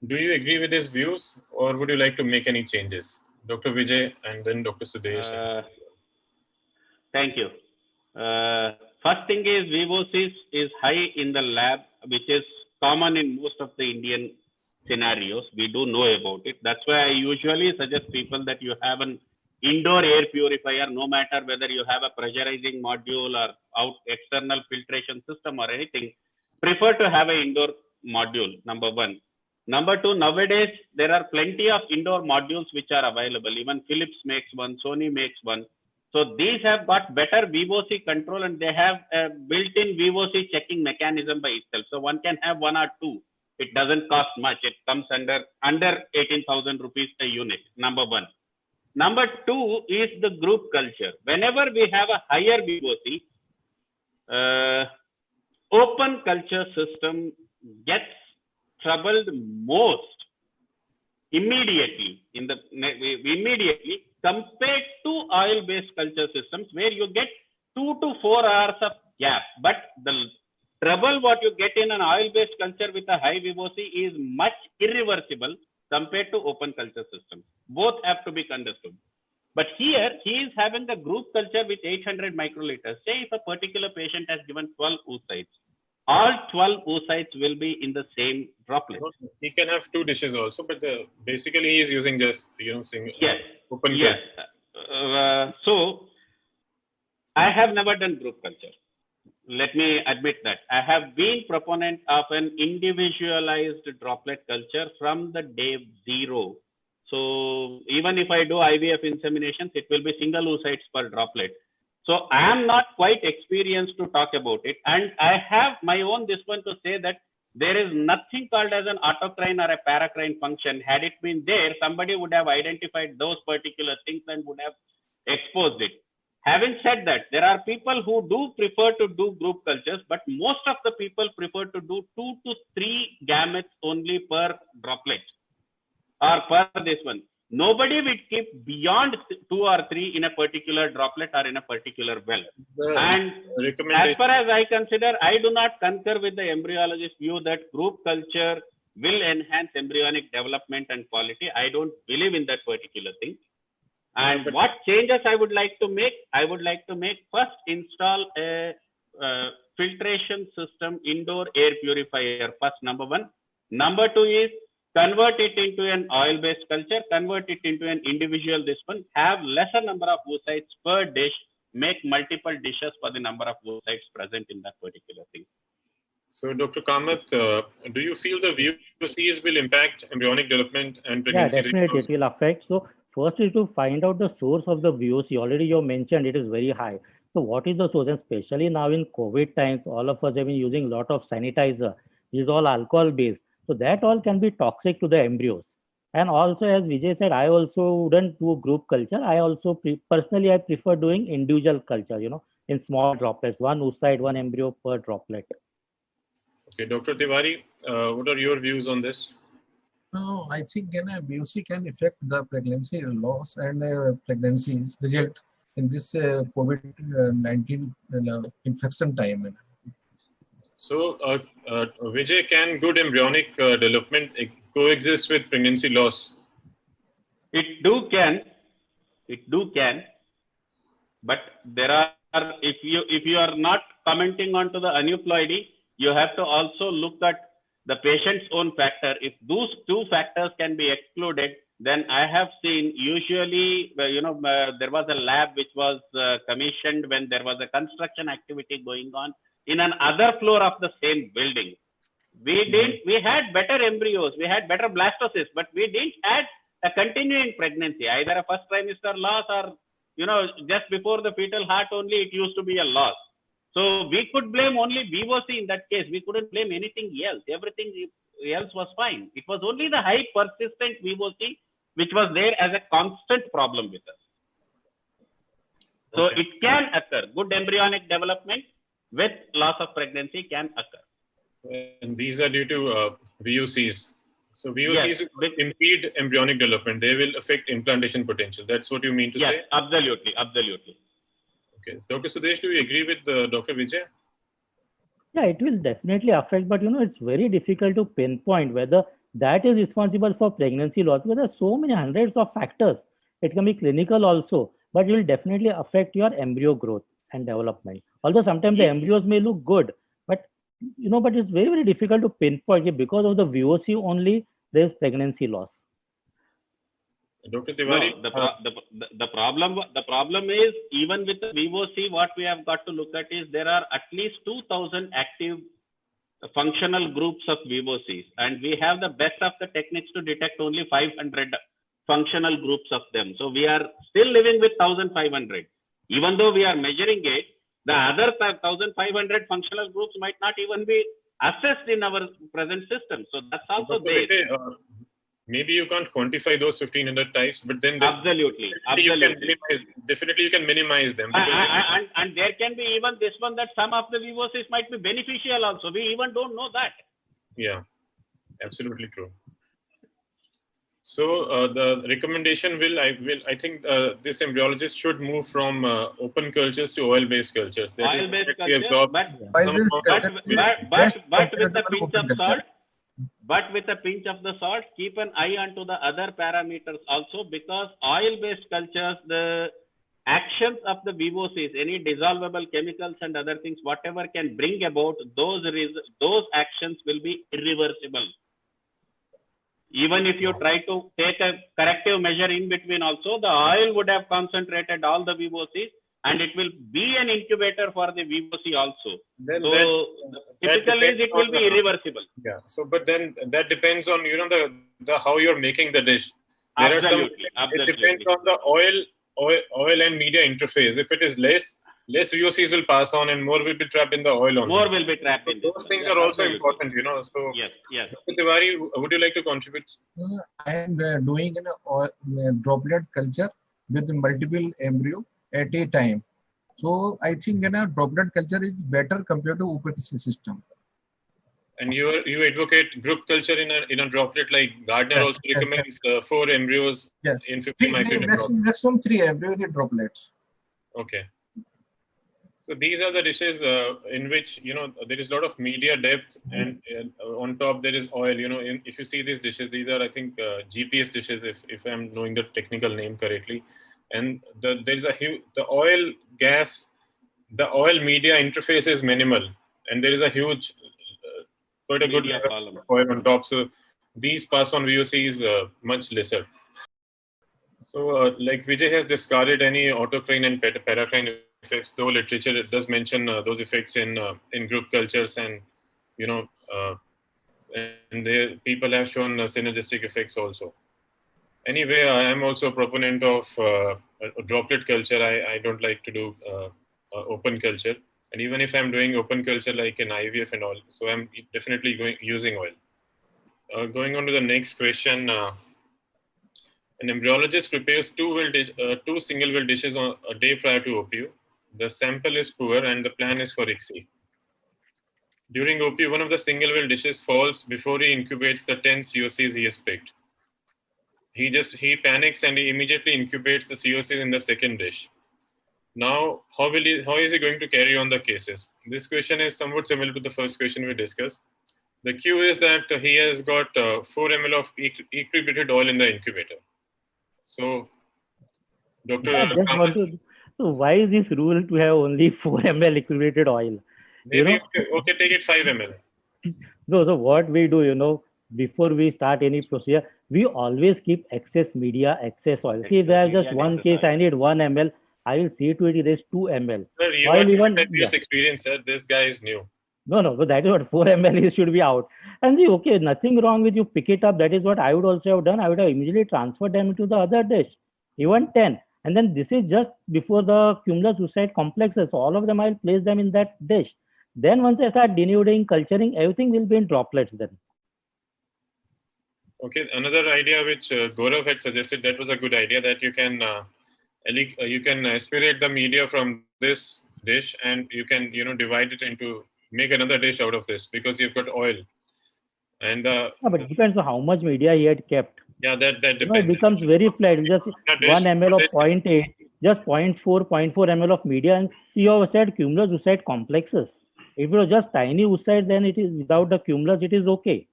Do you agree with his views, or would you like to make any changes? Dr. Vijay and then Dr. Sudesh. Thank you. First thing is VOCs is high in the lab, which is common in most of the Indian scenarios. We do know about it. That's why I usually suggest people that you have an indoor air purifier, no matter whether you have a pressurizing module or external filtration system or anything. Prefer to have an indoor module, number 1. Number 2, nowadays there are plenty of indoor modules which are available. Even Philips makes one, Sony makes one. So these have got better VOC control and they have a built-in VOC checking mechanism by itself. So one can have 1 or 2. It doesn't cost much. It comes under 18,000 rupees a unit, number 1. Number 2 is the group culture. Whenever we have a higher VOC, open culture system gets troubled most immediately compared to oil-based culture systems where you get 2 to 4 hours of gap. But the trouble what you get in an oil-based culture with a high VOC is much irreversible compared to open culture systems. Both have to be understood. But here he is having the group culture with 800 microliters. Say if a particular patient has given 12 oocytes, all 12 oocytes will be in the same droplet. He can have 2 dishes also, but basically he is using just single open culture. Yes. So I have never done group culture. Let me admit that. I have been proponent of an individualized droplet culture from the day 0. So even if I do IVF inseminations, it will be single oocytes per droplet. So I am not quite experienced to talk about it. And I have my own this one to say that there is nothing called as an autocrine or a paracrine function. Had it been there, somebody would have identified those particular things and would have exposed it. Having said that, there are people who do prefer to do group cultures, but most of the people prefer to do 2 to 3 gametes only per droplet or per this one. Nobody will keep beyond 2 or 3 in a particular droplet or in a particular well. And as far as I consider, I do not concur with the embryologist view that group culture will enhance embryonic development and quality. I don't believe in that particular thing. And what changes I would like to make? I would like to make first install a filtration system, indoor air purifier first, number 1. Number 2 is convert it into an oil-based culture, convert it into an individual this one, have lesser number of oocytes per dish, make multiple dishes for the number of oocytes present in that particular thing. So, Dr. Kamath, do you feel the VOCs will impact embryonic development and pregnancy? Yeah, definitely it will affect. So, first is to find out the source of the VOC. Already you mentioned it is very high. So, what is the source? And especially now in COVID times, all of us have been using a lot of sanitizer. It is all alcohol-based. So that all can be toxic to the embryos. And also, as Vijay said, I also wouldn't do group culture. I also personally, I prefer doing individual culture, in small droplets, 1 oocyte, 1 embryo per droplet. Okay, Dr. Tiwari, what are your views on this? No, I think VOC can affect the pregnancy loss and pregnancies result in this COVID-19 infection time. So, Vijay, can good embryonic development coexist with pregnancy loss? It do can, but there are, if you are not commenting onto the aneuploidy, you have to also look at the patient's own factor. If those 2 factors can be excluded, then I have seen usually, there was a lab which was commissioned when there was a construction activity going on in another floor of the same building. We had better embryos, we had better blastocysts, but we didn't add a continuing pregnancy, either a first trimester loss or, just before the fetal heart only, it used to be a loss. So we could blame only VOC in that case. We couldn't blame anything else. Everything else was fine. It was only the high persistent VOC which was there as a constant problem with us. So it can occur. Good embryonic development with loss of pregnancy can occur. And these are due to VOCs. So VOCs will impede embryonic development. They will affect implantation potential. That's what you mean to say? Yes, absolutely. Okay. Dr. Sudesh, do you agree with Dr. Vijay? Yeah, it will definitely affect, but it's very difficult to pinpoint whether that is responsible for pregnancy loss, because there are so many hundreds of factors. It can be clinical also, but it will definitely affect your embryo growth and development. Although sometimes the embryos may look good, but but it's very, very difficult to pinpoint because of the VOC only there is pregnancy loss. Dr. Tiwari, no, the problem is, even with the VOC, what we have got to look at is there are at least 2,000 active functional groups of VOCs, and we have the best of the techniques to detect only 500 functional groups of them. So we are still living with 1,500. Even though we are measuring it, the other 1,500 functional groups might not even be assessed in our present system. So that's also there. Maybe you can't quantify those 1,500 types, but then absolutely. You can minimize them. And there can be even this one that some of the VOCs might be beneficial also. We even don't know that. Yeah, absolutely true. So the recommendation I think this embryologist should move from open cultures to oil-based cultures. Oil-based cultures, but with a pinch of salt. But with a pinch of the salt, keep an eye onto the other parameters also, because oil-based cultures, the actions of the VOCs, any dissolvable chemicals and other things, whatever can bring about those actions will be irreversible. Even if you try to take a corrective measure in between also, the oil would have concentrated all the VOCs, and it will be an incubator for the VOC also. Typically it will be irreversible. Yeah. So, but then that depends on the how you're making the dish. Absolutely. It depends on the oil and media interface. If it is less, less VOCs will pass on and more will be trapped in the oil only. More will be trapped in Those things are also absolutely important, you know. So, Yes, yes. Dr. Tiwari, would you like to contribute? I am doing a droplet culture with multiple embryo at a time. So I think droplet culture is better compared to OPC system. And you advocate group culture in a droplet, like Gardner Yes, also yes, recommends 4 embryos Yes. in 50 microliter droplets. Maximum 3 embryo droplets. Okay. So these are the dishes in which, you know, there is a lot of media depth, and on top there is oil. You know, if you see these dishes, these are, I think, GPS dishes, if I'm knowing the technical name correctly. And there is a huge, the oil gas, the oil media interface is minimal, and there is a huge, quite a good Media level column. of oil on top. So these pass on VOC is much lesser. So, like Vijay has discarded any autocrine and paracrine effects, though literature does mention those effects in group cultures, and you know, and people have shown synergistic effects also. Anyway, I am also a proponent of a droplet culture. I don't like to do open culture, and even if I'm doing open culture like in IVF and all, so I'm definitely using oil. Going on to the next question. An embryologist prepares two single well dishes on a day prior to OPU. The sample is poor and the plan is for ICSI. During OPU, one of the single well dishes falls before he incubates the 10 COCs he has picked. He panics and he immediately incubates the COCs in the second dish. Now, how is he going to carry on the cases? This question is somewhat similar to the first question we discussed. The cue is that he has got 4 ml of equilibrated oil in the incubator. So, Dr. So why is this rule to have only 4 ml equilibrated oil? Maybe, okay, take it 5 ml. So what we do, you know, before we start any procedure, we always keep excess media, excess oil. See, if there's just one case, I need 1 ml, I will see to it is 2 ml. Sir, you have 10 years experience, sir. This guy is new. No, but that is what 4 ml should be out. And see, okay, nothing wrong with you pick it up. That is what I would also have done. I would have immediately transferred them to the other dish, even 10. And then this is just before the cumulus oocyte complexes. So all of them, I'll place them in that dish. Then once I start denuding, culturing, everything will be in droplets then. Okay, another idea which Gaurav had suggested, that was a good idea, that you can aspirate the media from this dish, and you can, you know, divide it into, make another dish out of this, because you've got oil. And but it depends on how much media he had kept. Yeah, that depends. You know, it becomes very flat. Just 1 ml of 0.8, just 0.4 ml of media, and you have said cumulus oocyte complexes. If it was just tiny oocyte, then it is without the cumulus, it is okay.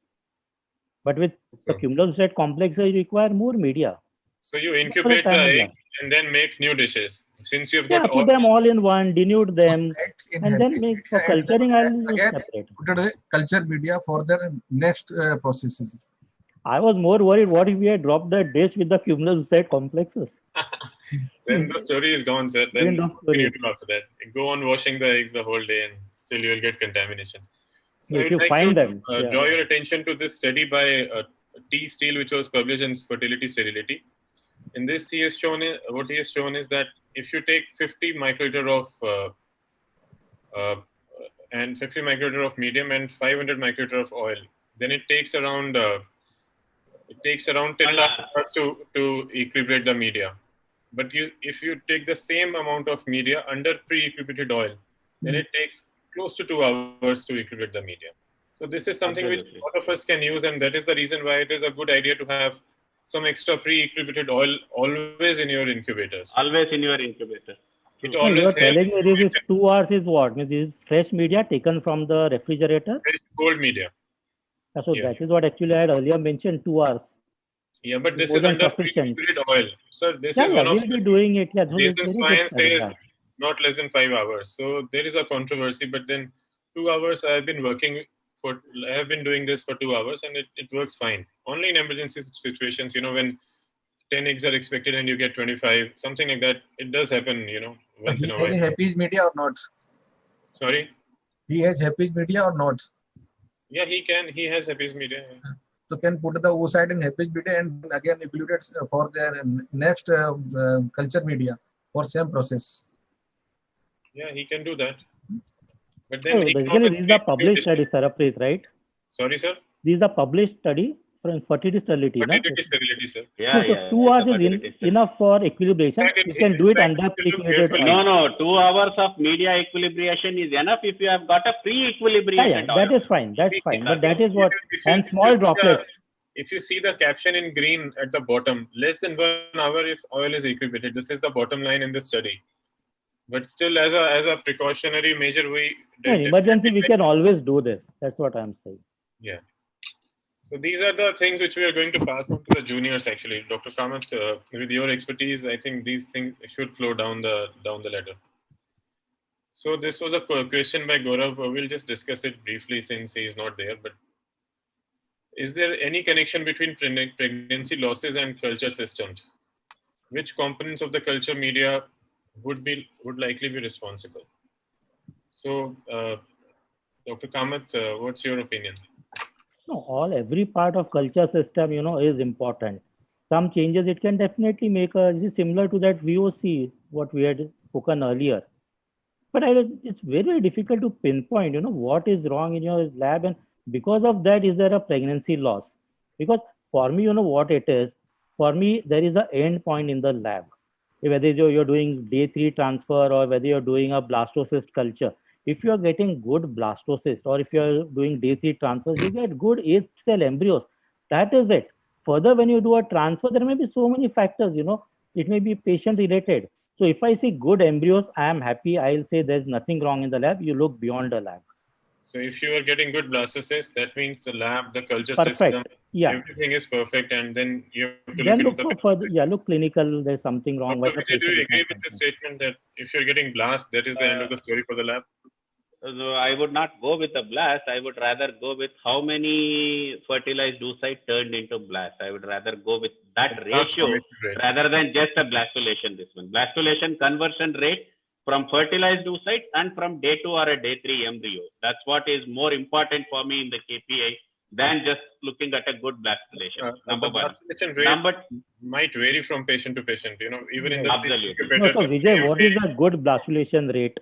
But with the cumulus oocyte complexes, you require more media. So you incubate the egg and then make new dishes. Since you've got put them all in one, denude them, and then make for culturing. I'll separate. Put a culture media for their next processes. I was more worried. What if we had dropped the dish with the cumulus oocyte complexes? Then the story is gone, sir. Then what do you do after that? Go on washing the eggs the whole day, and still you will get contamination. So if you find them, draw your attention to this study by T. Steele, which was published in Fertility Sterility. In this, what he has shown is that if you take 50 microliter of medium and 500 microliter of oil, then it takes around 10 hours to equilibrate the media. But if you take the same amount of media under pre-equilibrated oil, then it takes close to 2 hours to equilibrate the media. So this is something which a lot of us can use, and that is the reason why it is a good idea to have some extra pre-equilibrated oil always in your incubators. Always in your incubator. It always you're telling me this is 2 hours is what? This is fresh media taken from the refrigerator? Fresh cold media. So that is what actually I had earlier mentioned, 2 hours. Yeah, but this is under pre-equilibrated oil. So this is one of the doing it. Yeah, this science says not less than 5 hours. So there is a controversy, but then 2 hours I have been doing this for 2 hours, and it works fine. Only in emergency situations, you know, when 10 eggs are expected and you get 25, something like that, it does happen, you know, once in a while. He has HAPI's media or not? Sorry? He has HAPI's media or not? Yeah, he has HAPI's media. Yeah. So can put the oocyte in HAPI's media and again equilibrate for their next culture media for same process. Yeah, he can do that. But then So he can basically, always these are make published conditions. studies, Saraprit, right? Sorry, sir. These are published study from fertility sterility, na? Fertility sterility, sir. Yeah, No, so yeah. 2 hours The is fertility study. enough for equilibration. You can do it under if you look pre-equilibrated carefully- oil. No, 2 hours of media equilibration is enough if you have got a pre-equilibrated Yeah, that oil. is fine. That's fine. But that is If what, you- if you- and if small you see droplets. If you see the caption in green at the bottom, less than 1 hour if oil is equilibrated. This is the bottom line in this study. But still, as a precautionary measure, we In emergency, we can always do this. That's what I'm saying. Yeah. So these are the things which we are going to pass on to the juniors. Actually, Dr. Kamath, with your expertise, I think these things should flow down the ladder. So this was a question by Gaurav. We'll just discuss it briefly since he is not there. But is there any connection between pregnancy losses and culture systems? Which components of the culture media would likely be responsible? So, Dr. Kamath, what's your opinion? No, every part of culture system, is important. Some changes it can definitely make similar to that VOC, what we had spoken earlier. But it's very, very difficult to pinpoint, what is wrong in your lab, and because of that, is there a pregnancy loss? Because for me, what it is. For me, there is an end point in the lab. Whether you're doing day 3 transfer or whether you're doing a blastocyst culture. If you are getting good blastocyst or if you are doing day 3 transfers, you get good 8-cell embryos. That is it. Further, when you do a transfer, there may be so many factors, it may be patient related. So if I see good embryos, I am happy. I'll say there's nothing wrong in the lab. You look beyond the lab. So if you are getting good blastocysts, that means the lab, the culture Perfect. system, Yeah. everything is perfect, and then you have to Then look look into for look clinical. There's something wrong. Dr. Vijay, do you agree with this statement that if you're getting blast, that is the end of the story for the lab? So I would not go with a blast. I would rather go with how many fertilized oocyte turned into blast. I would rather go with that ratio rather than just a blastulation. This one, blastulation conversion rate from fertilized oocyte and from day 2 or a day 3 embryo. That's what is more important for me in the KPI than just looking at a good blastulation. Number one. Blastulation rate might vary from patient to patient. Even in the absolutely. No, so Vijay, what is a good blastulation rate?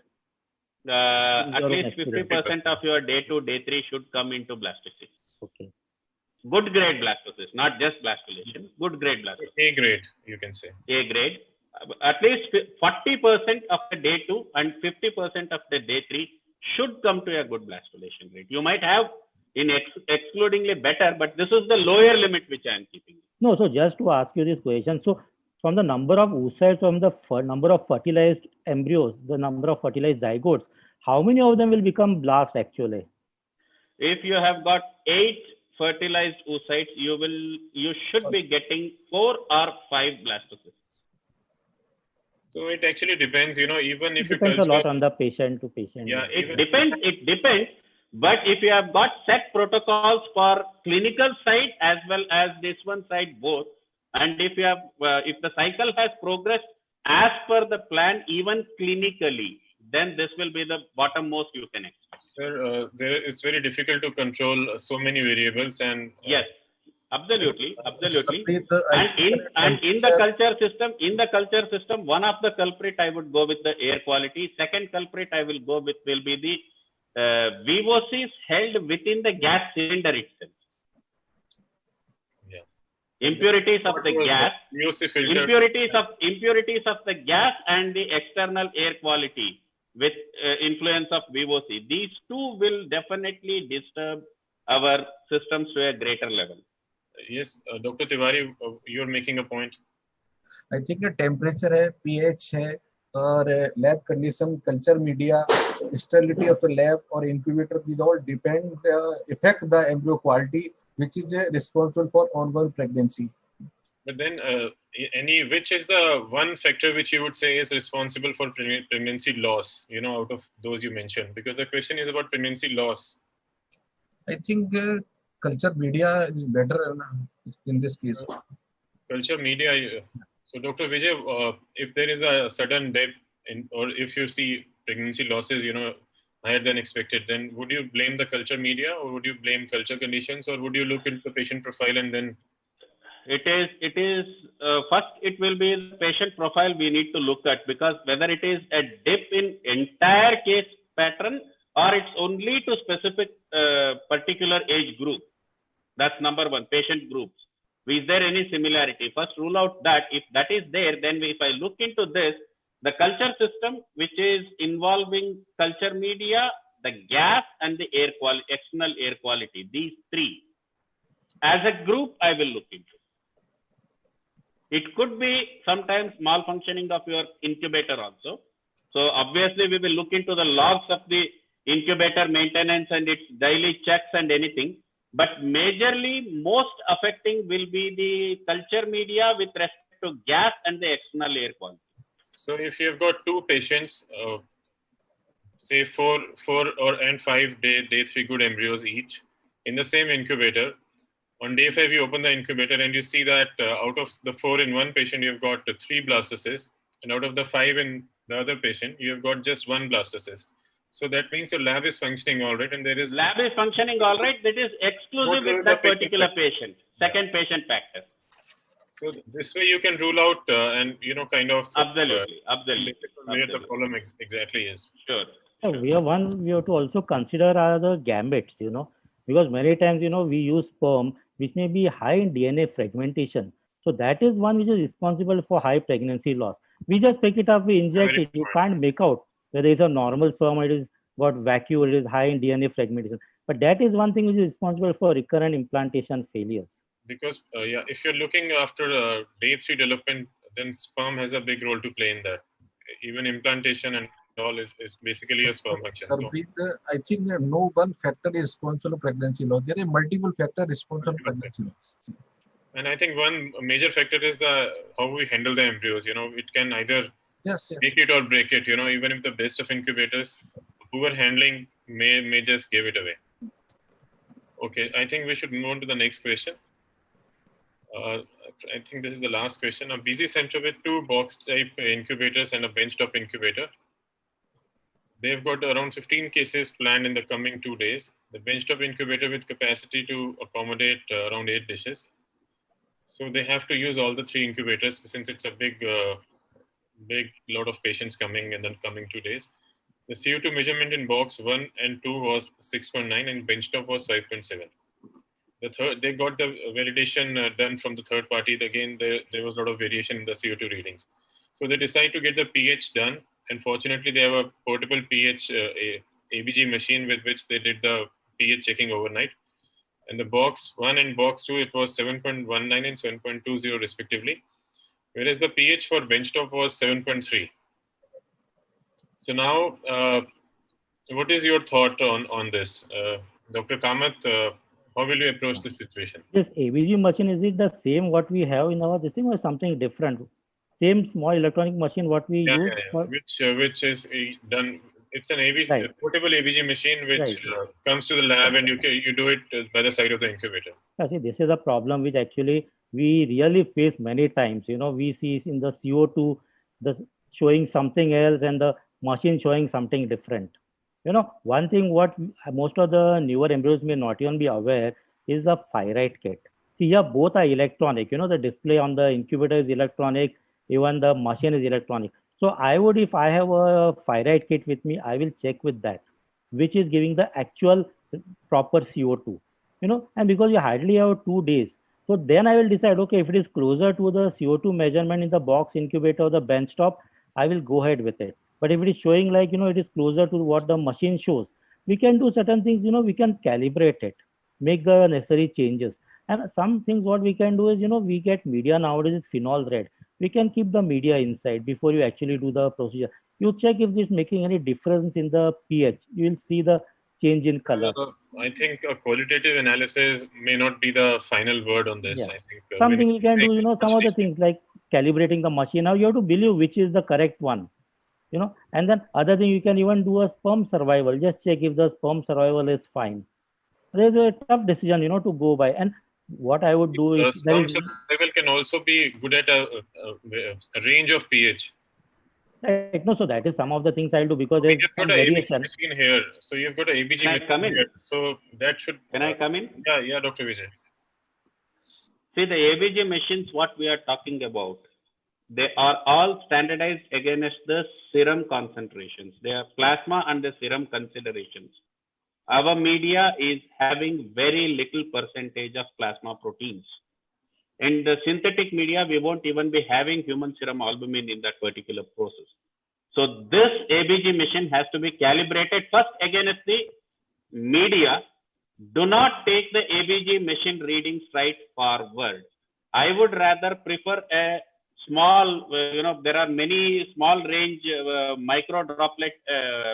At least 50% of your day 2, day 3 should come into blastocyst. Okay. Good grade blastocyst, not just blastulation. Good grade blastocyst. A grade, you can say. A grade. At least 40% of the day 2 and 50% of the day 3 should come to a good blastulation rate. You might have in excludingly better, but this is the lower limit which I am keeping. No, so just to ask you this question, so from the number of oocytes, from the number of fertilized embryos, the number of fertilized zygotes, how many of them will become blast actually? If you have got 8 fertilized oocytes, you should be getting 4 or 5 blastocysts. So it actually depends, even if it depends a lot on the patient to patient. Yeah, it depends. But if you have got set protocols for clinical side as well as this one side both, and if you have, if the cycle has progressed as per the plan, even clinically, then this will be the bottommost you can expect. Sir, it's very difficult to control so many variables, and yes, absolutely. And in the culture system, one of the culprit I would go with the air quality. Second culprit I will go with will be the VOCs held within the gas cylinder itself. Impurities of the gas, impurities of the gas and the external air quality with influence of VOC. These two will definitely disturb our systems to a greater level. Yes, Dr. Tiwari, you're making a point. I think the temperature है, pH है, और lab condition, culture media, sterility of the lab or incubator, these all affect the embryo quality, which is responsible for ongoing pregnancy. But then, which is the one factor which you would say is responsible for pregnancy loss? Out of those you mentioned, because the question is about pregnancy loss. I think culture media is better in this case. Culture media. So, Dr. Vijay, if there is a sudden death or if you see pregnancy losses, higher than expected, then would you blame the culture media or would you blame culture conditions or would you look into the patient profile and then It is first it will be the patient profile we need to look at, because whether it is a dip in entire case pattern or it's only to specific particular age group. That's number one, patient groups. Is there any similarity? First rule out that. If that is there, then if I look into this, the culture system, which is involving culture media, the gas and the air quality, external air quality, these three, as a group, I will look into. It could be sometimes malfunctioning of your incubator also. So obviously we will look into the logs of the incubator maintenance and its daily checks and anything. But majorly, most affecting will be the culture media with respect to gas and the external air quality. So if you've got two patients, say 4 and 5 day 3 good embryos each in the same incubator, on day 5 you open the incubator and you see that out of the 4 in one patient you've got 3 blastocysts, and out of the 5 in the other patient you've got just 1 blastocyst. So that means your lab is functioning all right, and there is lab is functioning all right. That is exclusive with that particular patient. Second patient factor. So this way you can rule out and kind of absolutely where the problem exactly is. Sure. We have to also consider are the gametes, because many times we use sperm which may be high in DNA fragmentation. So that is one which is responsible for high pregnancy loss. We just pick it up, we inject it. You can't make out whether it's a normal sperm or it is got vacuole, it is high in DNA fragmentation. But that is one thing which is responsible for recurrent implantation failures. Because if you're looking after day 3 development, then sperm has a big role to play in that. Even implantation and all is basically a sperm function. I think that no one factor is responsible for pregnancy loss. There are multiple factors responsible for pregnancy loss. And I think one major factor is how we handle the embryos. It can either make it or break it. Even if the best of incubators, poor handling may just give it away. Okay, I think we should move on to the next question. I think this is the last question. A BZ center with 2 box type incubators and a benchtop incubator. They've got around 15 cases planned in the coming 2 days. The benchtop incubator with capacity to accommodate around 8 dishes. So they have to use all the 3 incubators since it's a big lot of patients coming in the coming 2 days. The CO2 measurement in box 1 and 2 was 6.9 and benchtop was 5.7. They got the validation done from the third party. Again, there was a lot of variation in the CO2 readings. So they decided to get the pH done. And fortunately, they have a portable pH ABG machine with which they did the pH checking overnight. And the box 1 and box 2, it was 7.19 and 7.20 respectively. Whereas the pH for benchtop was 7.3. So now, what is your thought on this? Dr. Kamath, how will you approach this situation? This ABG machine, is it the same what we have in our this thing or something different? Same small electronic machine what we use? For... Which is done, it's an ABG, portable ABG machine which comes to the lab and you do it by the side of the incubator. See, this is a problem which actually we really face many times. We see in the CO2, showing something else and the machine showing something different. One thing what most of the newer embryos may not even be aware is the Firite kit. See, here both are electronic. The display on the incubator is electronic, even the machine is electronic. So I would, if I have a Firite kit with me, I will check with that, which is giving the actual proper CO2. And because you hardly have 2 days, so then I will decide, okay, if it is closer to the CO2 measurement in the box incubator or the benchtop, I will go ahead with it. But if it is showing like, it is closer to what the machine shows, we can do certain things, we can calibrate it, make the necessary changes. And some things what we can do is, we get media nowadays is phenol red. We can keep the media inside before you actually do the procedure. You check if this is making any difference in the pH. You will see the change in color. I think a qualitative analysis may not be the final word on this. Yes. I think something you can do, some other things like calibrating the machine. Now you have to believe which is the correct one. And then other thing, you can even do a sperm survival. Just check if the sperm survival is fine. There's a tough decision, to go by. And what I would do is sperm survival can also be good at a range of pH. Right. No, so that is some of the things I'll do because there's got an ABG machine here. So you've got an ABG machine here. So that should. Can I come in? Yeah, Dr. Vijay. See, the ABG machines, what we are talking about, they are all standardized against the serum concentrations. They are plasma and the serum considerations. Our media is having very little percentage of plasma proteins. In the synthetic media, we won't even be having human serum albumin in that particular process. So this ABG machine has to be calibrated first against the media. Do not take the ABG machine reading straight forward. I would rather prefer a small, there are many small range micro droplet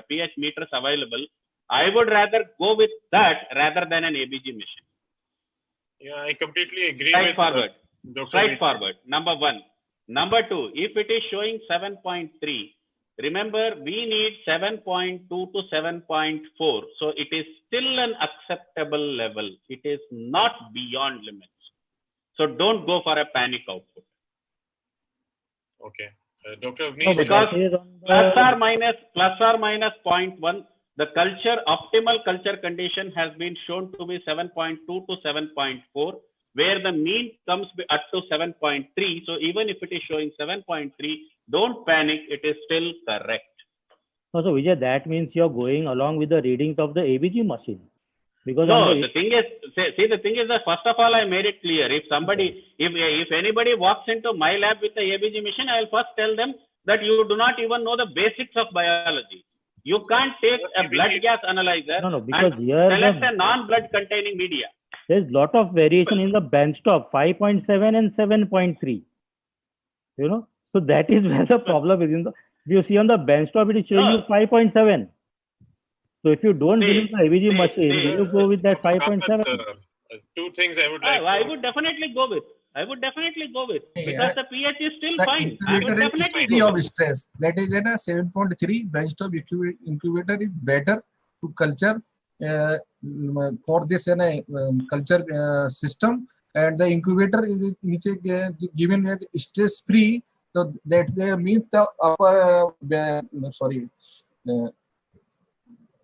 pH meters available. I would rather go with that rather than an ABG machine. Yeah, I completely agree Straight with forward. Dr. Straight Vijay. forward. Number one. Number two, if it is showing 7.3, remember we need 7.2 to 7.4. So it is still an acceptable level. It is not beyond limits. So don't go for a panic output. Okay. Dr. No, Avnish, but Because that is on plus or minus 0.1, the optimal culture condition has been shown to be 7.2 to 7.4, where the mean comes up to 7.3. So even if it is showing 7.3, don't panic, it is still correct. So Vijay, that means you're going along with the readings of the ABG machine. Because No, on the thing is, the thing is that first of all, I made it clear. If somebody, if anybody walks into my lab with the ABG machine, I will first tell them that you do not even know the basics of biology. You can't take a blood gas analyzer because and here select a non-blood containing media. there's a lot of variation in the benchtop, 5.7 and 7.3. So that is where the problem is. You see on the benchtop, it is showing you 5.7. So if you don't believe the ABG machine, will you go with that 5.7? Two things I would like. I would definitely go with. Because the pH is still The fine. I would incubator is definitely free go of with. stress. That is in a 7.3 benchtop incubator is better to culture for this culture system, and the incubator is given as stress free, so that they meet the upper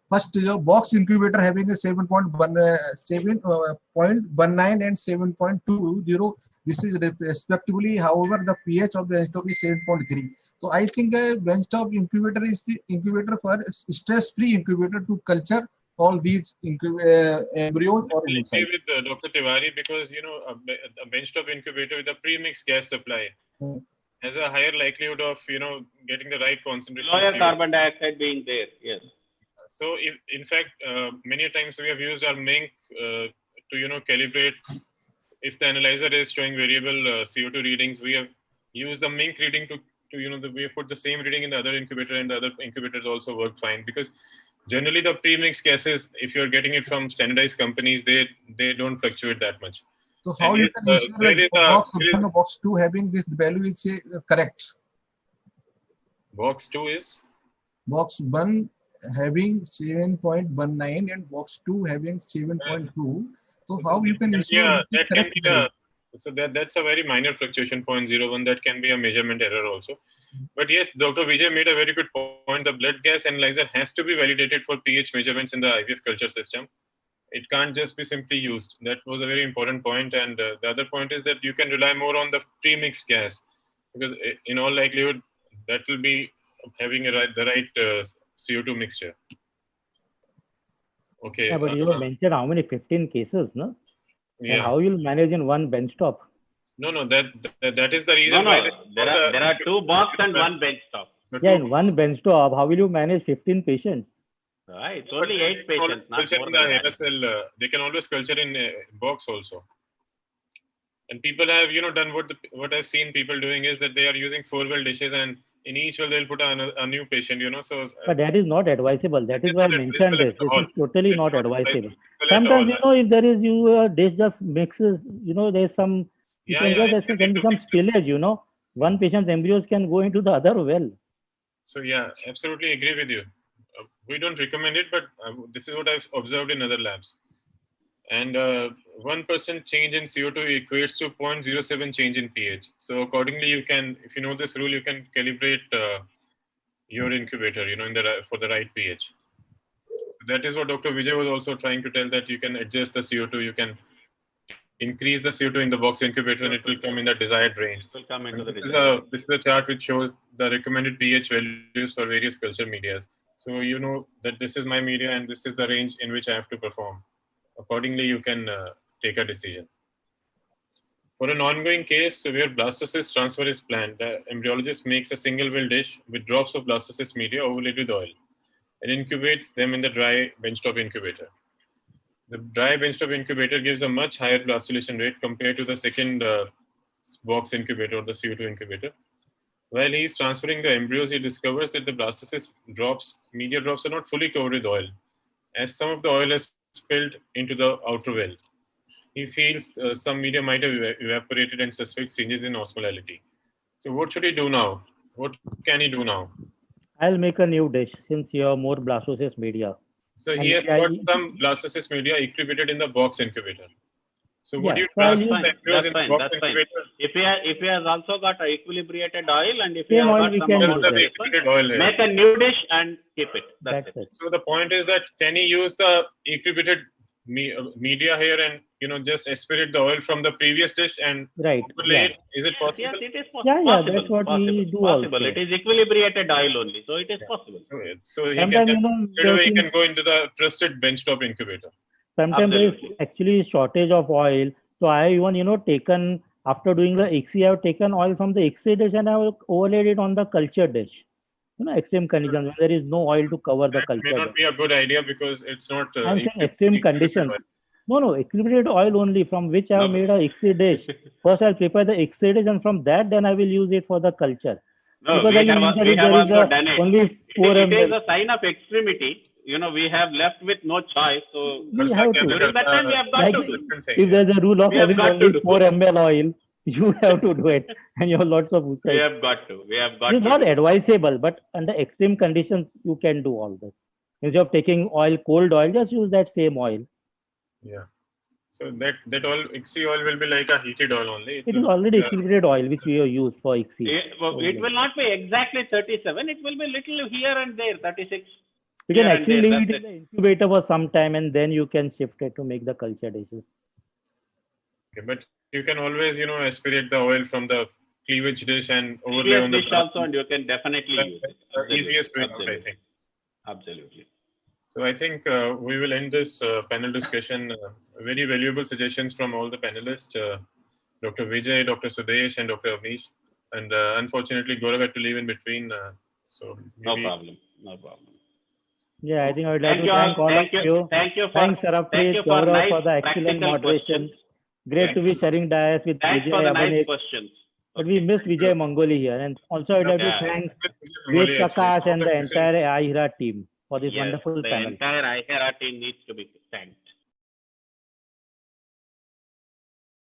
first box incubator having a 7.19 and 7.20. This is respectively. However, the pH of the benchtop is 7.3. So I think a benchtop incubator is the incubator for stress-free incubator to culture all these embryos or I agree inside. with Dr. Tiwari, because a benchtop incubator with a pre-mixed gas supply has a higher likelihood of getting the right concentration. Lower carbon dioxide being there. Yes. So, in fact, many times we have used our MINC to calibrate. If the analyzer is showing variable CO2 readings, we have used the MINC reading to we have put the same reading in the other incubator, and the other incubators also work fine, because generally the pre-mixed gases, if you're getting it from standardized companies, they don't fluctuate that much. So how you can ensure that box 1 or box 2 having this value is correct? Box 2 is? Box 1 having 7.19 and box 2 having 7.2. So how you can ensure that can be that's a very minor fluctuation, 0.01. That can be a measurement error also. But yes, Dr. Vijay made a very good point. The blood gas analyzer has to be validated for pH measurements in the IVF culture system. It can't just be simply used. That was a very important point. And the other point is that you can rely more on the pre-mixed gas, because in all likelihood, that will be having the right CO2 mixture. Okay. Yeah, but you mentioned how many 15 cases, no? Yeah. And how you'll manage in one benchtop? No, that is the reason why there are 2 box and 1 benchtop. Yeah, in one benchtop, how will you manage 15 patients? It's only 8 patients. Not more than that. They can always culture in a box also. And people have done what I've seen people doing is that they are using 4-well dishes, and in each well they'll put a new patient. So. But that is not advisable. That is why I mentioned this. This is totally not advisable. Sometimes if there is a dish just mixes, there's some. There can become spillage. One patient's embryos can go into the other well. So yeah, absolutely agree with you. We don't recommend it, but this is what I've observed in other labs. And 1% change in CO2 equates to 0.07 change in pH. So accordingly, you can, if you know this rule, you can calibrate your incubator, for the right pH. So that is what Dr. Vijay was also trying to tell, that you can adjust the CO2. You can, increase the CO2 in the box incubator and it will come in the desired range. It will come into the This result. is a chart which shows the recommended pH values for various culture medias. So you know that this is my media and this is the range in which I have to perform. Accordingly, you can take a decision. For an ongoing case where blastocyst transfer is planned, the embryologist makes a single well dish with drops of blastocyst media overlaid with oil and incubates them in the dry benchtop incubator. The dry benchtop incubator gives a much higher blastulation rate compared to the second box incubator or the CO2 incubator. While he is transferring the embryos, he discovers that the blastocyst media drops are not fully covered with oil, as some of the oil has spilled into the outer well. He feels some media might have evaporated and suspects changes in osmolality. So what should he do now? What can he do now? I'll make a new dish since you have more blastocyst media. So he has got some blastocyst media incubated in the box incubator. So would you transfer the embryos in the box incubator? If he has also got a equilibrated oil and if he Same has oil got we some can amount use of it. Equilibrated oil here. make a new dish and keep it. That's it. it. So the point is that can he use the equilibrated media here and just aspirate the oil from the previous dish and overlay it? Is it possible? Yes, it is Yeah, possible. that's what we do Possible. also. It is equilibrated oil only, so it is possible. So he Sometimes, can he can go into the trusted benchtop incubator. Sometimes there is Absolutely. actually shortage of oil. So I even taken, after doing the XC, I have taken oil from the XC dish and I have overlaid it on the culture dish. Extreme conditions when there is no oil to cover the That may culture not dish. be a good idea because it's not. I'm saying extreme conditions. No, equilibrated oil only from which I have made a XC dish. First I'll prepare the XC dish and from that then I will use it for the culture. No, Because we have also done it. Only 4 It is ml. a sign of extremity. We have left with no choice. So We have to. during that time we have got Like, to do. if there's a rule of We have having got to only do. 4 ml oil, you have to do it. And you have lots of We usage. have got to. We have got It's to. not do. advisable, but under extreme conditions, you can do all this. Instead of taking cold oil, just use that same oil. Yeah. So that oil, XC oil will be like a heated oil only. It is already equilibrated oil which we have used for XC. It will not be exactly 37. It will be little here and there, 36. You can here and actually there, leave it that's in the incubator for some time and then you can shift it to make the culture dishes. Okay, but you can always, aspirate the oil from the cleavage dish and overlay on the dish also, and you can definitely use it. the easiest way out, I Absolutely. think. Absolutely. So I think we will end this panel discussion. Very valuable suggestions from all the panelists, Dr. Vijay, Dr. Sudesh, and Dr. Avnish. And unfortunately, Gaurav had to leave in between. So No maybe problem. No problem. Yeah, I think I would like Thank to you thank all. all Thank of you. you. Thank you for Thanks, thank Saraprit, you for Gaurav, nice for the excellent practical moderation. questions. Great to be sharing dais with Thanks for Vijay, the nice Avnish. questions. But we missed Vijay Mangoli here. And also I'd like to Yeah. thank Mangoli, Ved Prakash and the entire iHira team for this Yes, wonderful the panel. entire iHera team needs to be thanked.